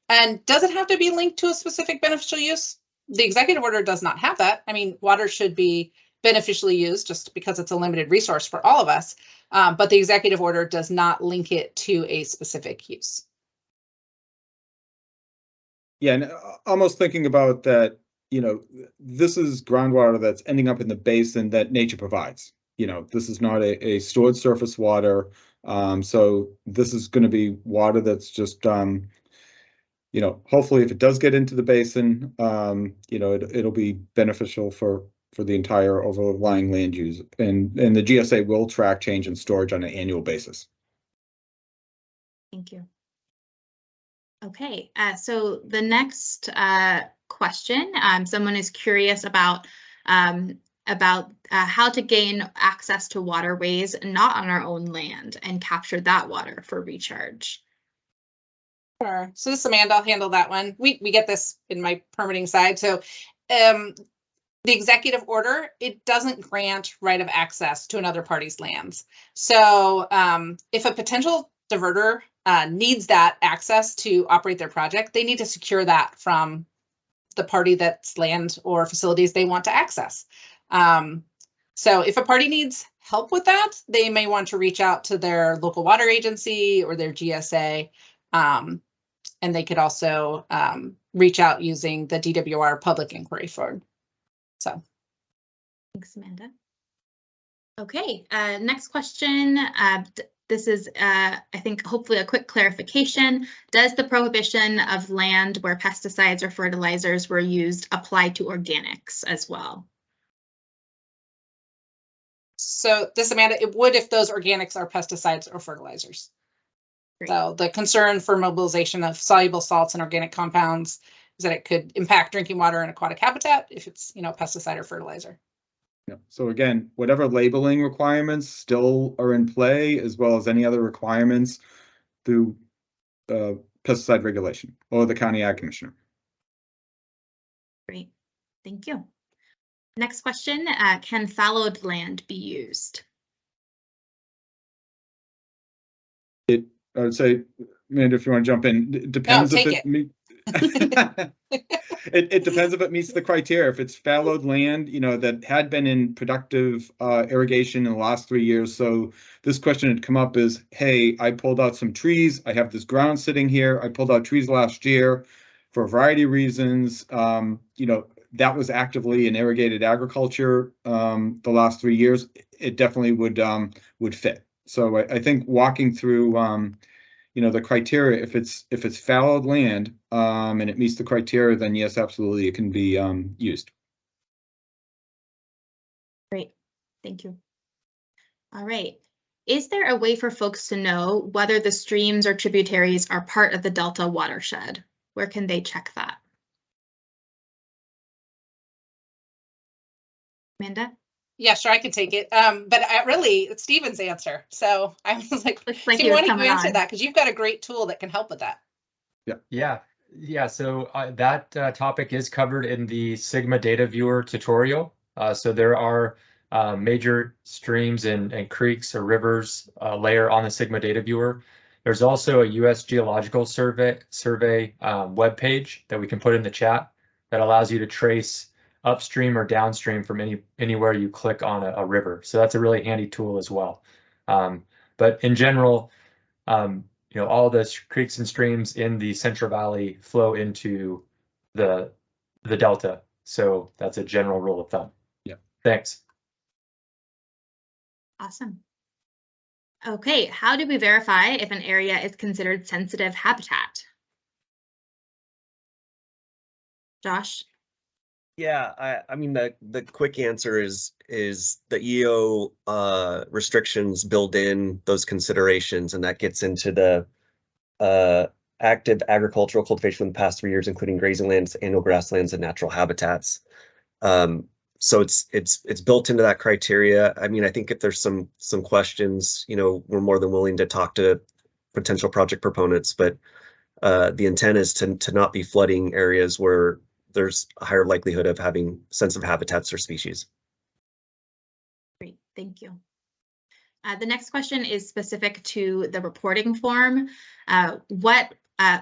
And does it have to be linked to a specific beneficial use? The executive order does not have that. I mean, water should be beneficially used just because it's a limited resource for all of us. But the executive order does not link it to a specific use. Yeah, and almost thinking about that, this is groundwater that's ending up in the basin that nature provides. This is not a stored surface water. So this is going to be water that's just, hopefully if it does get into the basin, it'll be beneficial for the entire overlying land use. And the GSA will track change in storage on an annual basis. Thank you. Okay, so the next question, someone is curious about how to gain access to waterways not on our own land and capture that water for recharge. Sure. So this is Amanda, I'll handle that one. We get this in my permitting side. So the executive order, it doesn't grant right of access to another party's lands. So if a potential diverter needs that access to operate their project, they need to secure that from the party that's land or facilities they want to access. So if a party needs help with that, they may want to reach out to their local water agency or their GSA. And they could also reach out using the DWR public inquiry form. So. Thanks, Amanda. Okay, next question. This is, I think, hopefully a quick clarification. Does the prohibition of land where pesticides or fertilizers were used apply to organics as well? So this, Amanda, it would if those organics are pesticides or fertilizers. Great. So the concern for mobilization of soluble salts and organic compounds is that it could impact drinking water and aquatic habitat if it's, pesticide or fertilizer. Yeah. So again, whatever labeling requirements still are in play, as well as any other requirements through pesticide regulation or the county ag commissioner. Great, thank you. Next question, can fallowed land be used? I would say, Amanda, if you want to jump in, it depends if it it depends if it meets the criteria. If it's fallowed land, that had been in productive irrigation in the last 3 years. So this question had come up is, hey, I pulled out some trees. I have this ground sitting here. I pulled out trees last year for a variety of reasons. That was actively in irrigated agriculture the last 3 years. It definitely would fit. So I think walking through the criteria, if it's fallowed land and it meets the criteria, then yes, absolutely, it can be used. Great, thank you. All right, is there a way for folks to know whether the streams or tributaries are part of the Delta watershed? Where can they check that? Amanda? Yeah, sure, I can take it. But really, it's Stephen's answer. So I was like, Stephen, why don't you answer that? Because you've got a great tool that can help with that. Yeah. So that topic is covered in the Sigma Data Viewer tutorial. So there are major streams and creeks or rivers layer on the Sigma Data Viewer. There's also a U.S. Geological Survey webpage that we can put in the chat that allows you to trace upstream or downstream from anywhere you click on a river. So that's a really handy tool as well. But in general, all the creeks and streams in the Central Valley flow into the Delta. So that's a general rule of thumb. Yeah. Thanks. Awesome. Okay, how do we verify if an area is considered sensitive habitat? Josh? Yeah, I mean the quick answer is the EO restrictions build in those considerations, and that gets into the active agricultural cultivation in the past 3 years, including grazing lands, annual grasslands, and natural habitats. So it's built into that criteria. I mean, I think if there's some questions, we're more than willing to talk to potential project proponents, but the intent is to not be flooding areas where there's a higher likelihood of having sensitive habitats or species. Great, thank you. The next question is specific to the reporting form. What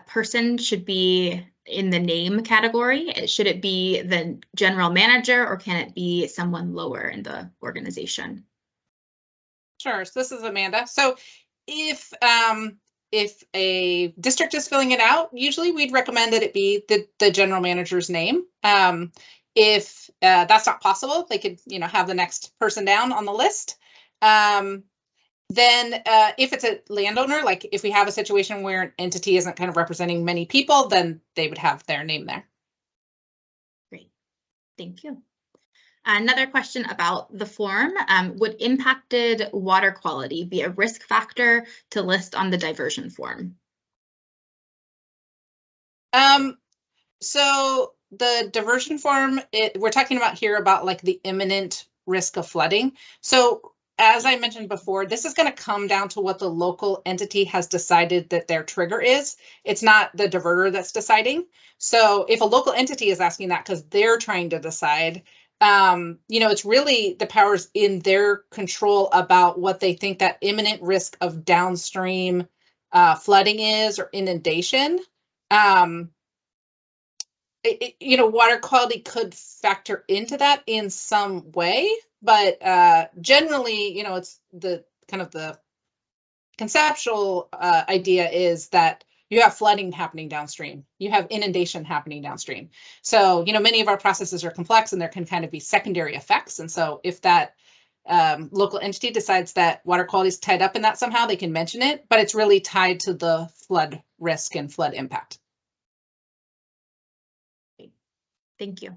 person should be in the name category? Should it be the general manager or can it be someone lower in the organization? Sure, so this is Amanda. So if a district is filling it out, usually we'd recommend that it be the general manager's name. If that's not possible, they could have the next person down on the list. Then if it's a landowner, like if we have a situation where an entity isn't kind of representing many people, then they would have their name there. Great, thank you. Another question about the form, would impacted water quality be a risk factor to list on the diversion form? So the diversion form, we're talking about here about like the imminent risk of flooding. So as I mentioned before, this is going to come down to what the local entity has decided that their trigger is. It's not the diverter that's deciding. So if a local entity is asking that because they're trying to decide, it's really the powers in their control about what they think that imminent risk of downstream flooding is or inundation. you know, water quality could factor into that in some way, but generally, you know, it's the kind of the conceptual idea is that you have flooding happening downstream, you have inundation happening downstream. So, you know, many of our processes are complex and there can kind of be secondary effects. And so if that local entity decides that water quality is tied up in that somehow, they can mention it, but it's really tied to the flood risk and flood impact. Thank you.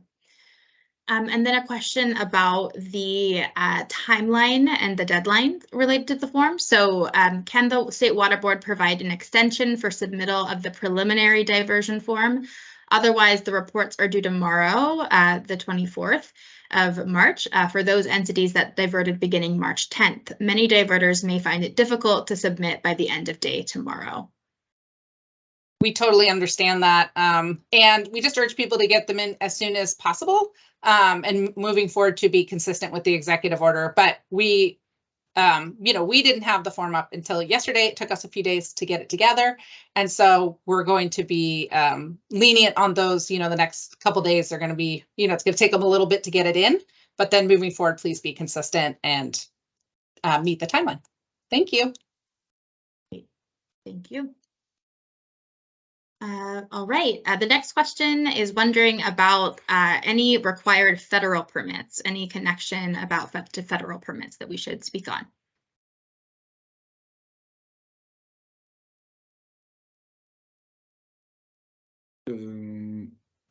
And then a question about the timeline and the deadline related to the form. So can the State Water Board provide an extension for submittal of the preliminary diversion form? Otherwise, the reports are due tomorrow, the 24th of March, for those entities that diverted beginning March 10th. Many diverters may find it difficult to submit by the end of day tomorrow. We totally understand that. And we just urge people to get them in as soon as possible and moving forward to be consistent with the executive order. But we, you know, we didn't have the form up until yesterday. It took us a few days to get it together. And so we're going to be lenient on those, you know, the next couple days are going to be, you know, it's going to take them a little bit to get it in. But then moving forward, please be consistent and meet the timeline. Thank you. Thank you. All right, the next question is wondering about any required federal permits, any connection about to federal permits that we should speak on.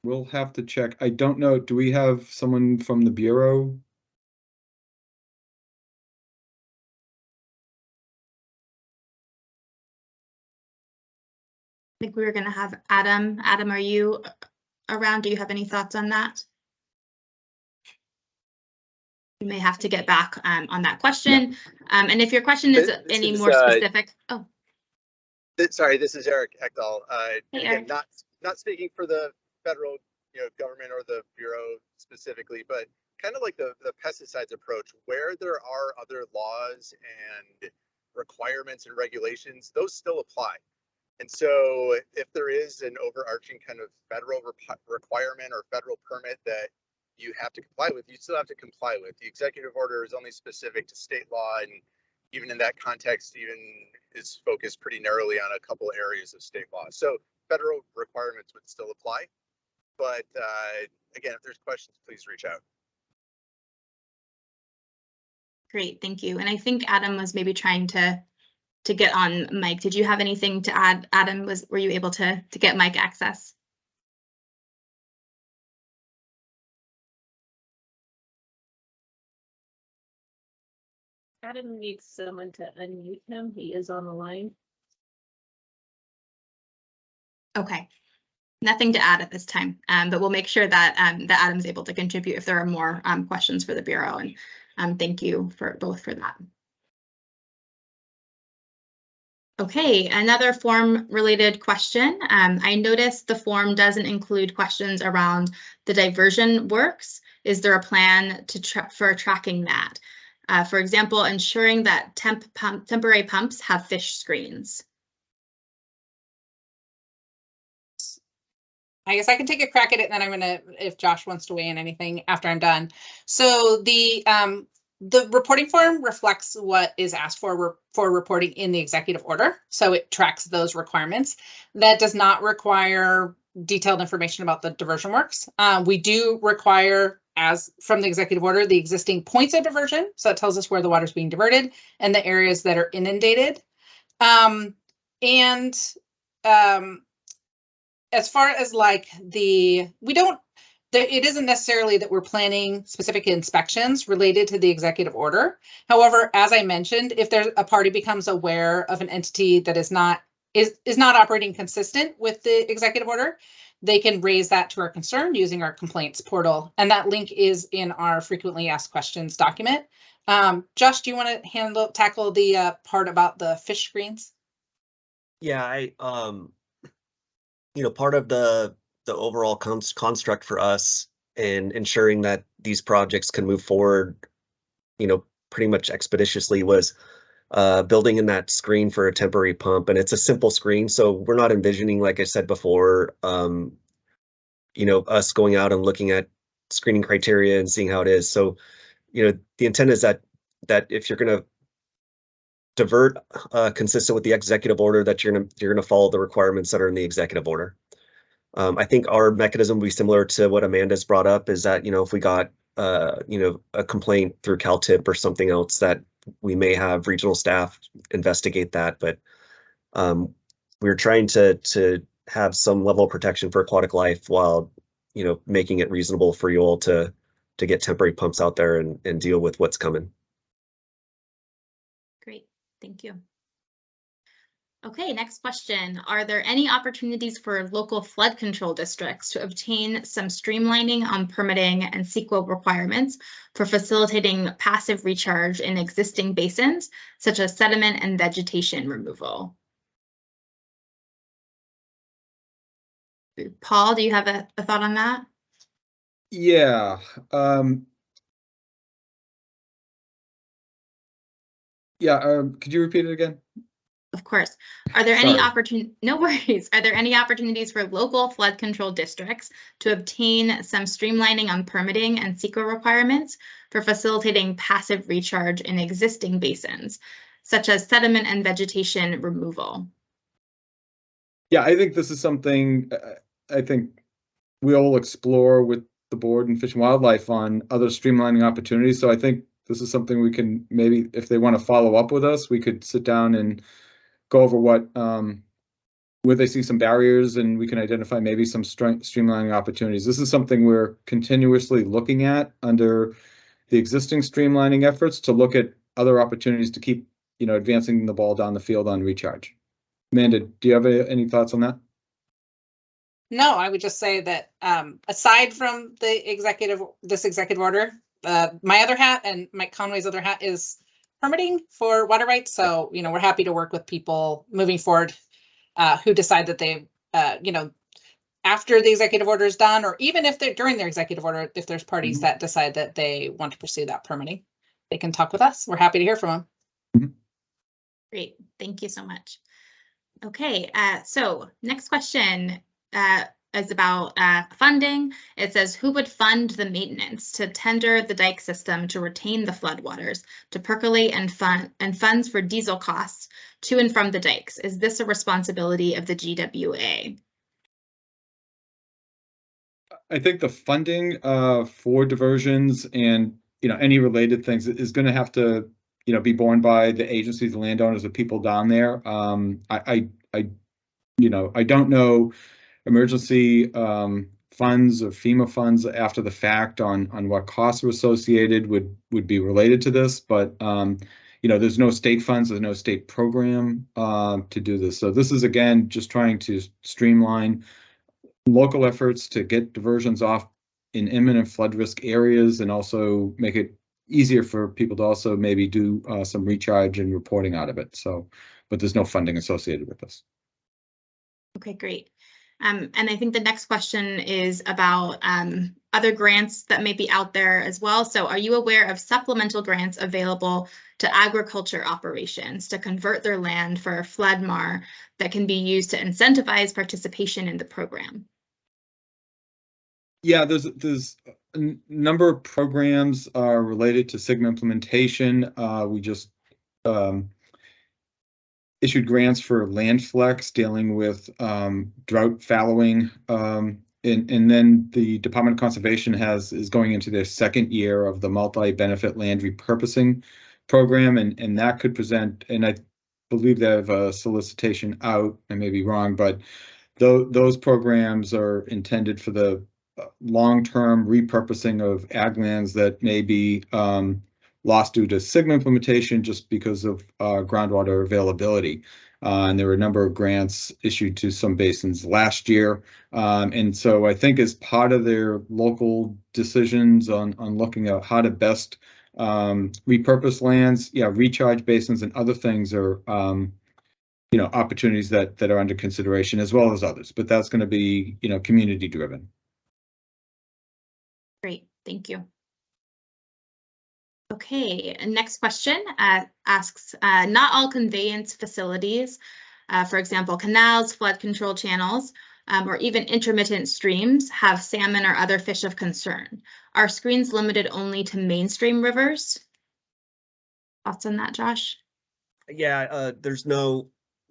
We'll have to check. I don't know. Do we have someone from the Bureau? I think we were going to have Adam. Adam, are you around? Do you have any thoughts on that? You may have to get back on that question. And if your question is any more specific. Oh. Sorry, this is Eric Ekdahl. Hey, again, not speaking for the federal, you know, government or the Bureau specifically, but kind of like the pesticides approach, where there are other laws and requirements and regulations, those still apply. And so if there is an overarching kind of federal requirement or federal permit that you have to comply with, you still have to comply with. The executive order is only specific to state law, and even in that context, even is focused pretty narrowly on a couple areas of state law. So federal requirements would still apply. But again, if there's questions, please reach out. Great, thank you. And I think Adam was maybe trying to get on mic. Did you have anything to add, Adam? Were you able to get mic access? Adam needs someone to unmute him. He is on the line. Okay, nothing to add at this time, but we'll make sure that that Adam's able to contribute if there are more questions for the Bureau. And thank you both for that. Okay, another form related question. I noticed the form doesn't include questions around the diversion works. Is there a plan for tracking that? For example, ensuring that temporary pumps have fish screens. I guess I can take a crack at it, and then I'm gonna, if Josh wants to weigh in anything after I'm done. So the reporting form reflects what is asked for reporting in the executive order. So it tracks those requirements. That does not require detailed information about the diversion works. We do require, as from the executive order, the existing points of diversion. So it tells us where the water is being diverted and the areas that are inundated. As far as like it isn't necessarily that we're planning specific inspections related to the executive order. However, as I mentioned, if there's a party becomes aware of an entity that is not operating consistent with the executive order, they can raise that to our concern using our complaints portal. And that link is in our frequently asked questions document. Josh, do you want to tackle the part about the fish screens? Yeah, you know, part of the overall construct for us in ensuring that these projects can move forward, you know, pretty much expeditiously was building in that screen for a temporary pump. And it's a simple screen, so we're not envisioning, like I said before, you us going out and looking at screening criteria and seeing how it is. So, the intent is that if you're going to divert consistent with the executive order, that you're gonna follow the requirements that are in the executive order. I think our mechanism will be similar to what Amanda's brought up, is that, if we got, a complaint through CalTIP or something else, that we may have regional staff investigate that. But we're trying to have some level of protection for aquatic life while, making it reasonable for you all to get temporary pumps out there and deal with what's coming. Great, thank you. Okay, next question. Are there any opportunities for local flood control districts to obtain some streamlining on permitting and CEQA requirements for facilitating passive recharge in existing basins, such as sediment and vegetation removal? Paul, do you have a thought on that? Yeah. Could you repeat it again? Of course. Are there any opportunities? No worries. Are there any opportunities for local flood control districts to obtain some streamlining on permitting and CEQA requirements for facilitating passive recharge in existing basins, such as sediment and vegetation removal? Yeah, I think this is something I think we'll explore with the board and Fish and Wildlife on other streamlining opportunities. So I think this is something we can maybe, if they want to follow up with us, we could sit down and go over what where they see some barriers, and we can identify maybe some streamlining opportunities. This is something we're continuously looking at under the existing streamlining efforts to look at other opportunities to keep, advancing the ball down the field on recharge. Amanda, do you have any thoughts on that? No, I would just say that aside from this executive order, my other hat and Mike Conway's other hat is permitting for water rights. So, we're happy to work with people moving forward who decide that they, after the executive order is done, or even if they're during their executive order, if there's parties that decide that they want to pursue that permitting, they can talk with us. We're happy to hear from them. Great, thank you so much. Okay, so next question is about funding. It says, who would fund the maintenance to tender the dike system to retain the floodwaters, to percolate and funds for diesel costs to and from the dikes? Is this a responsibility of the GWA? I think the funding for diversions and any related things is going to have to be borne by the agencies, the landowners, the people down there. I don't know emergency funds or FEMA funds after the fact on what costs are associated would be related to this, but there's no state funds, there's no state program to do this. So this is, again, just trying to streamline local efforts to get diversions off in imminent flood risk areas, and also make it easier for people to also maybe do some recharge and reporting out of it. So, but there's no funding associated with this. Okay, great. And I think the next question is about other grants that may be out there as well. So are you aware of supplemental grants available to agriculture operations to convert their land for flood MAR that can be used to incentivize participation in the program? Yeah, there's a number of programs related to SGMA implementation. We just issued grants for land flex dealing with drought fallowing, and then the Department of Conservation is going into their second year of the multi-benefit land repurposing program, and that could present, and I believe they have a solicitation out. I may be wrong, but those programs are intended for the long-term repurposing of ag lands that may be lost due to SGMA implementation just because of groundwater availability. And there were a number of grants issued to some basins last year. And so I think as part of their local decisions on looking at how to best repurpose lands, recharge basins and other things are opportunities that are under consideration, as well as others. But that's going to be community driven. Great, thank you. Okay, next question asks, not all conveyance facilities, for example, canals, flood control channels, or even intermittent streams have salmon or other fish of concern. Are screens limited only to mainstream rivers? Thoughts on that, Josh? Yeah, there's no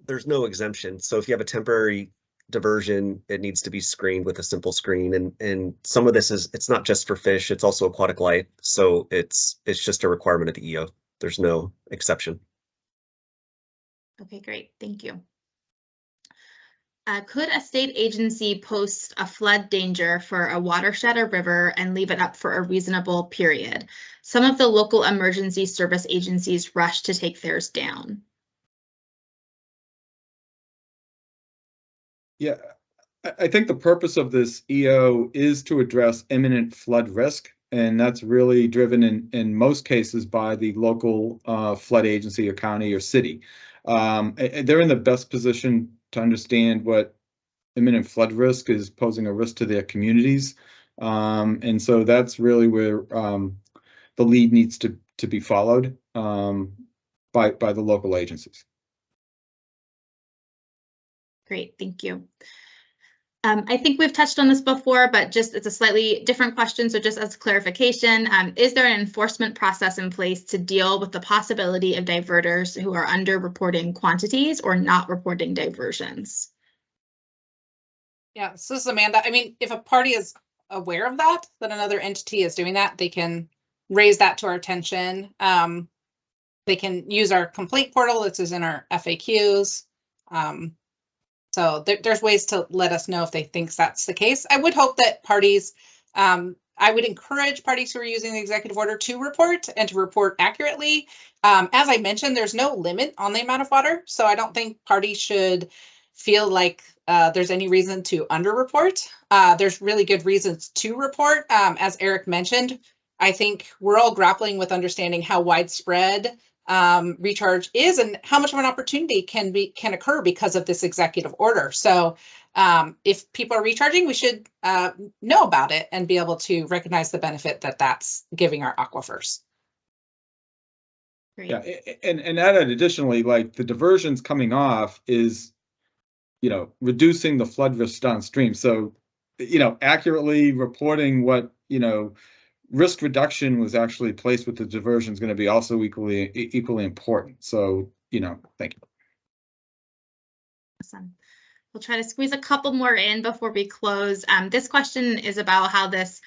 exemption. So if you have a temporary diversion, it needs to be screened with a simple screen. And some of this it's not just for fish, it's also aquatic life. So it's just a requirement of the EO. There's no exception. Okay, great. Thank you. Could a state agency post a flood danger for a watershed or river and leave it up for a reasonable period? Some of the local emergency service agencies rush to take theirs down. Yeah, I think the purpose of this EO is to address imminent flood risk, and that's really driven in most cases by the local flood agency or county or city. They're in the best position to understand what imminent flood risk is posing a risk to their communities. And so that's really where the lead needs to be followed by the local agencies. Great, thank you. I think we've touched on this before, but just it's a slightly different question. So just as clarification, is there an enforcement process in place to deal with the possibility of diverters who are under-reporting quantities or not reporting diversions? Yeah, so this is Amanda. I mean, if a party is aware of that another entity is doing that, they can raise that to our attention. They can use our complaint portal. This is in our FAQs. So there's ways to let us know if they think that's the case. I would hope that parties, I would encourage parties who are using the executive order to report and to report accurately. As I mentioned, there's no limit on the amount of water. So I don't think parties should feel like there's any reason to underreport. There's really good reasons to report. As Eric mentioned, I think we're all grappling with understanding how widespread recharge is and how much of an opportunity can occur because of this executive order. So if people are recharging, we should know about it and be able to recognize the benefit that that's giving our aquifers. Great. Yeah, and added additionally, like the diversions coming off is, reducing the flood risk downstream. So, accurately reporting what, risk reduction was actually placed with the diversion is going to be also equally important. So, thank you. Awesome. We'll try to squeeze a couple more in before we close. This question is about how this,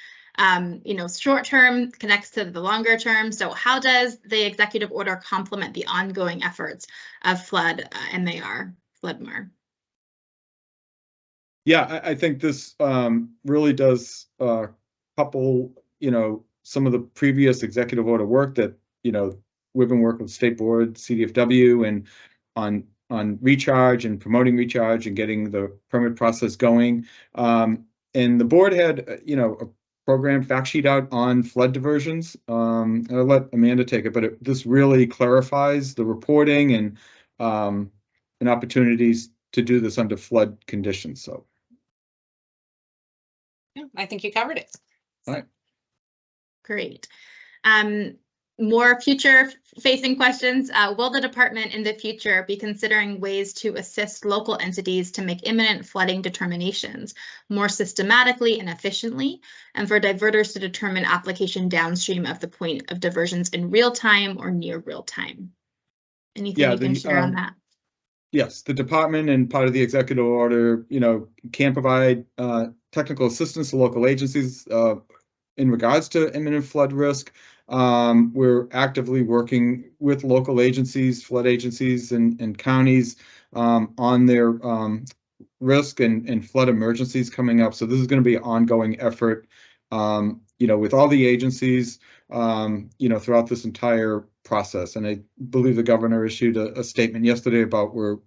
short term connects to the longer term. So how does the executive order complement the ongoing efforts of flood MAR, FloodMAR? Yeah, I think this really does couple, some of the previous executive order work that, we've been working with State Board, CDFW, and on recharge and promoting recharge and getting the permit process going. And the board had, a program fact sheet out on flood diversions. I'll let Amanda take it, but this really clarifies the reporting and opportunities to do this under flood conditions. So. Yeah, I think you covered it. All right. Great. More future-facing questions. Will the department in the future be considering ways to assist local entities to make imminent flooding determinations more systematically and efficiently, and for diverters to determine application downstream of the point of diversions in real time or near real time? Anything you can share on that? Yes, the department and part of the executive order, can provide technical assistance to local agencies in regards to imminent flood risk. We're actively working with local agencies, flood agencies, and counties on their risk and flood emergencies coming up. So this is going to be an ongoing effort, with all the agencies, throughout this entire process. And I believe the governor issued a statement yesterday about where,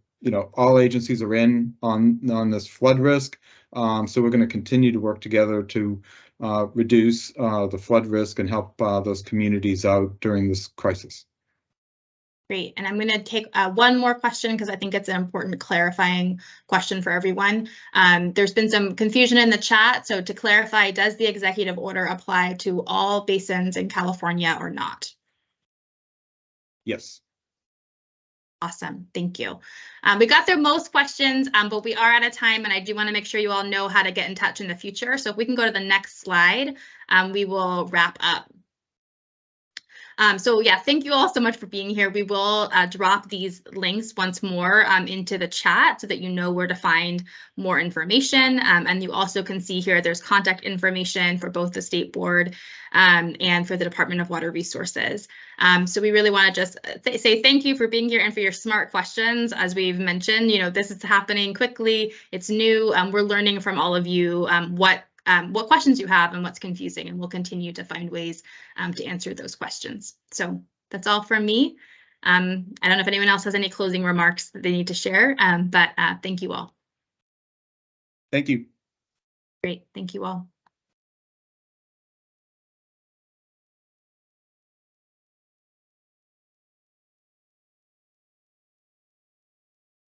all agencies are in on this flood risk. So we're going to continue to work together to reduce the flood risk and help those communities out during this crisis. Great, and I'm going to take one more question because I think it's an important clarifying question for everyone. There's been some confusion in the chat, so to clarify, does the executive order apply to all basins in California or not? Yes. Awesome, thank you. We got through most questions, but we are out of time, and I do want to make sure you all know how to get in touch in the future. So if we can go to the next slide, we will wrap up. So yeah, thank you all so much for being here. We will drop these links once more into the chat so that you know where to find more information. And you also can see here there's contact information for both the State Board and for the Department of Water Resources. So we really want to just say thank you for being here and for your smart questions. As we've mentioned, you know, this is happening quickly. It's new. We're learning from all of you what questions you have and what's confusing, and we'll continue to find ways to answer those questions. So that's all from me. I don't know if anyone else has any closing remarks that they need to share, but thank you all. Thank you. Great, thank you all.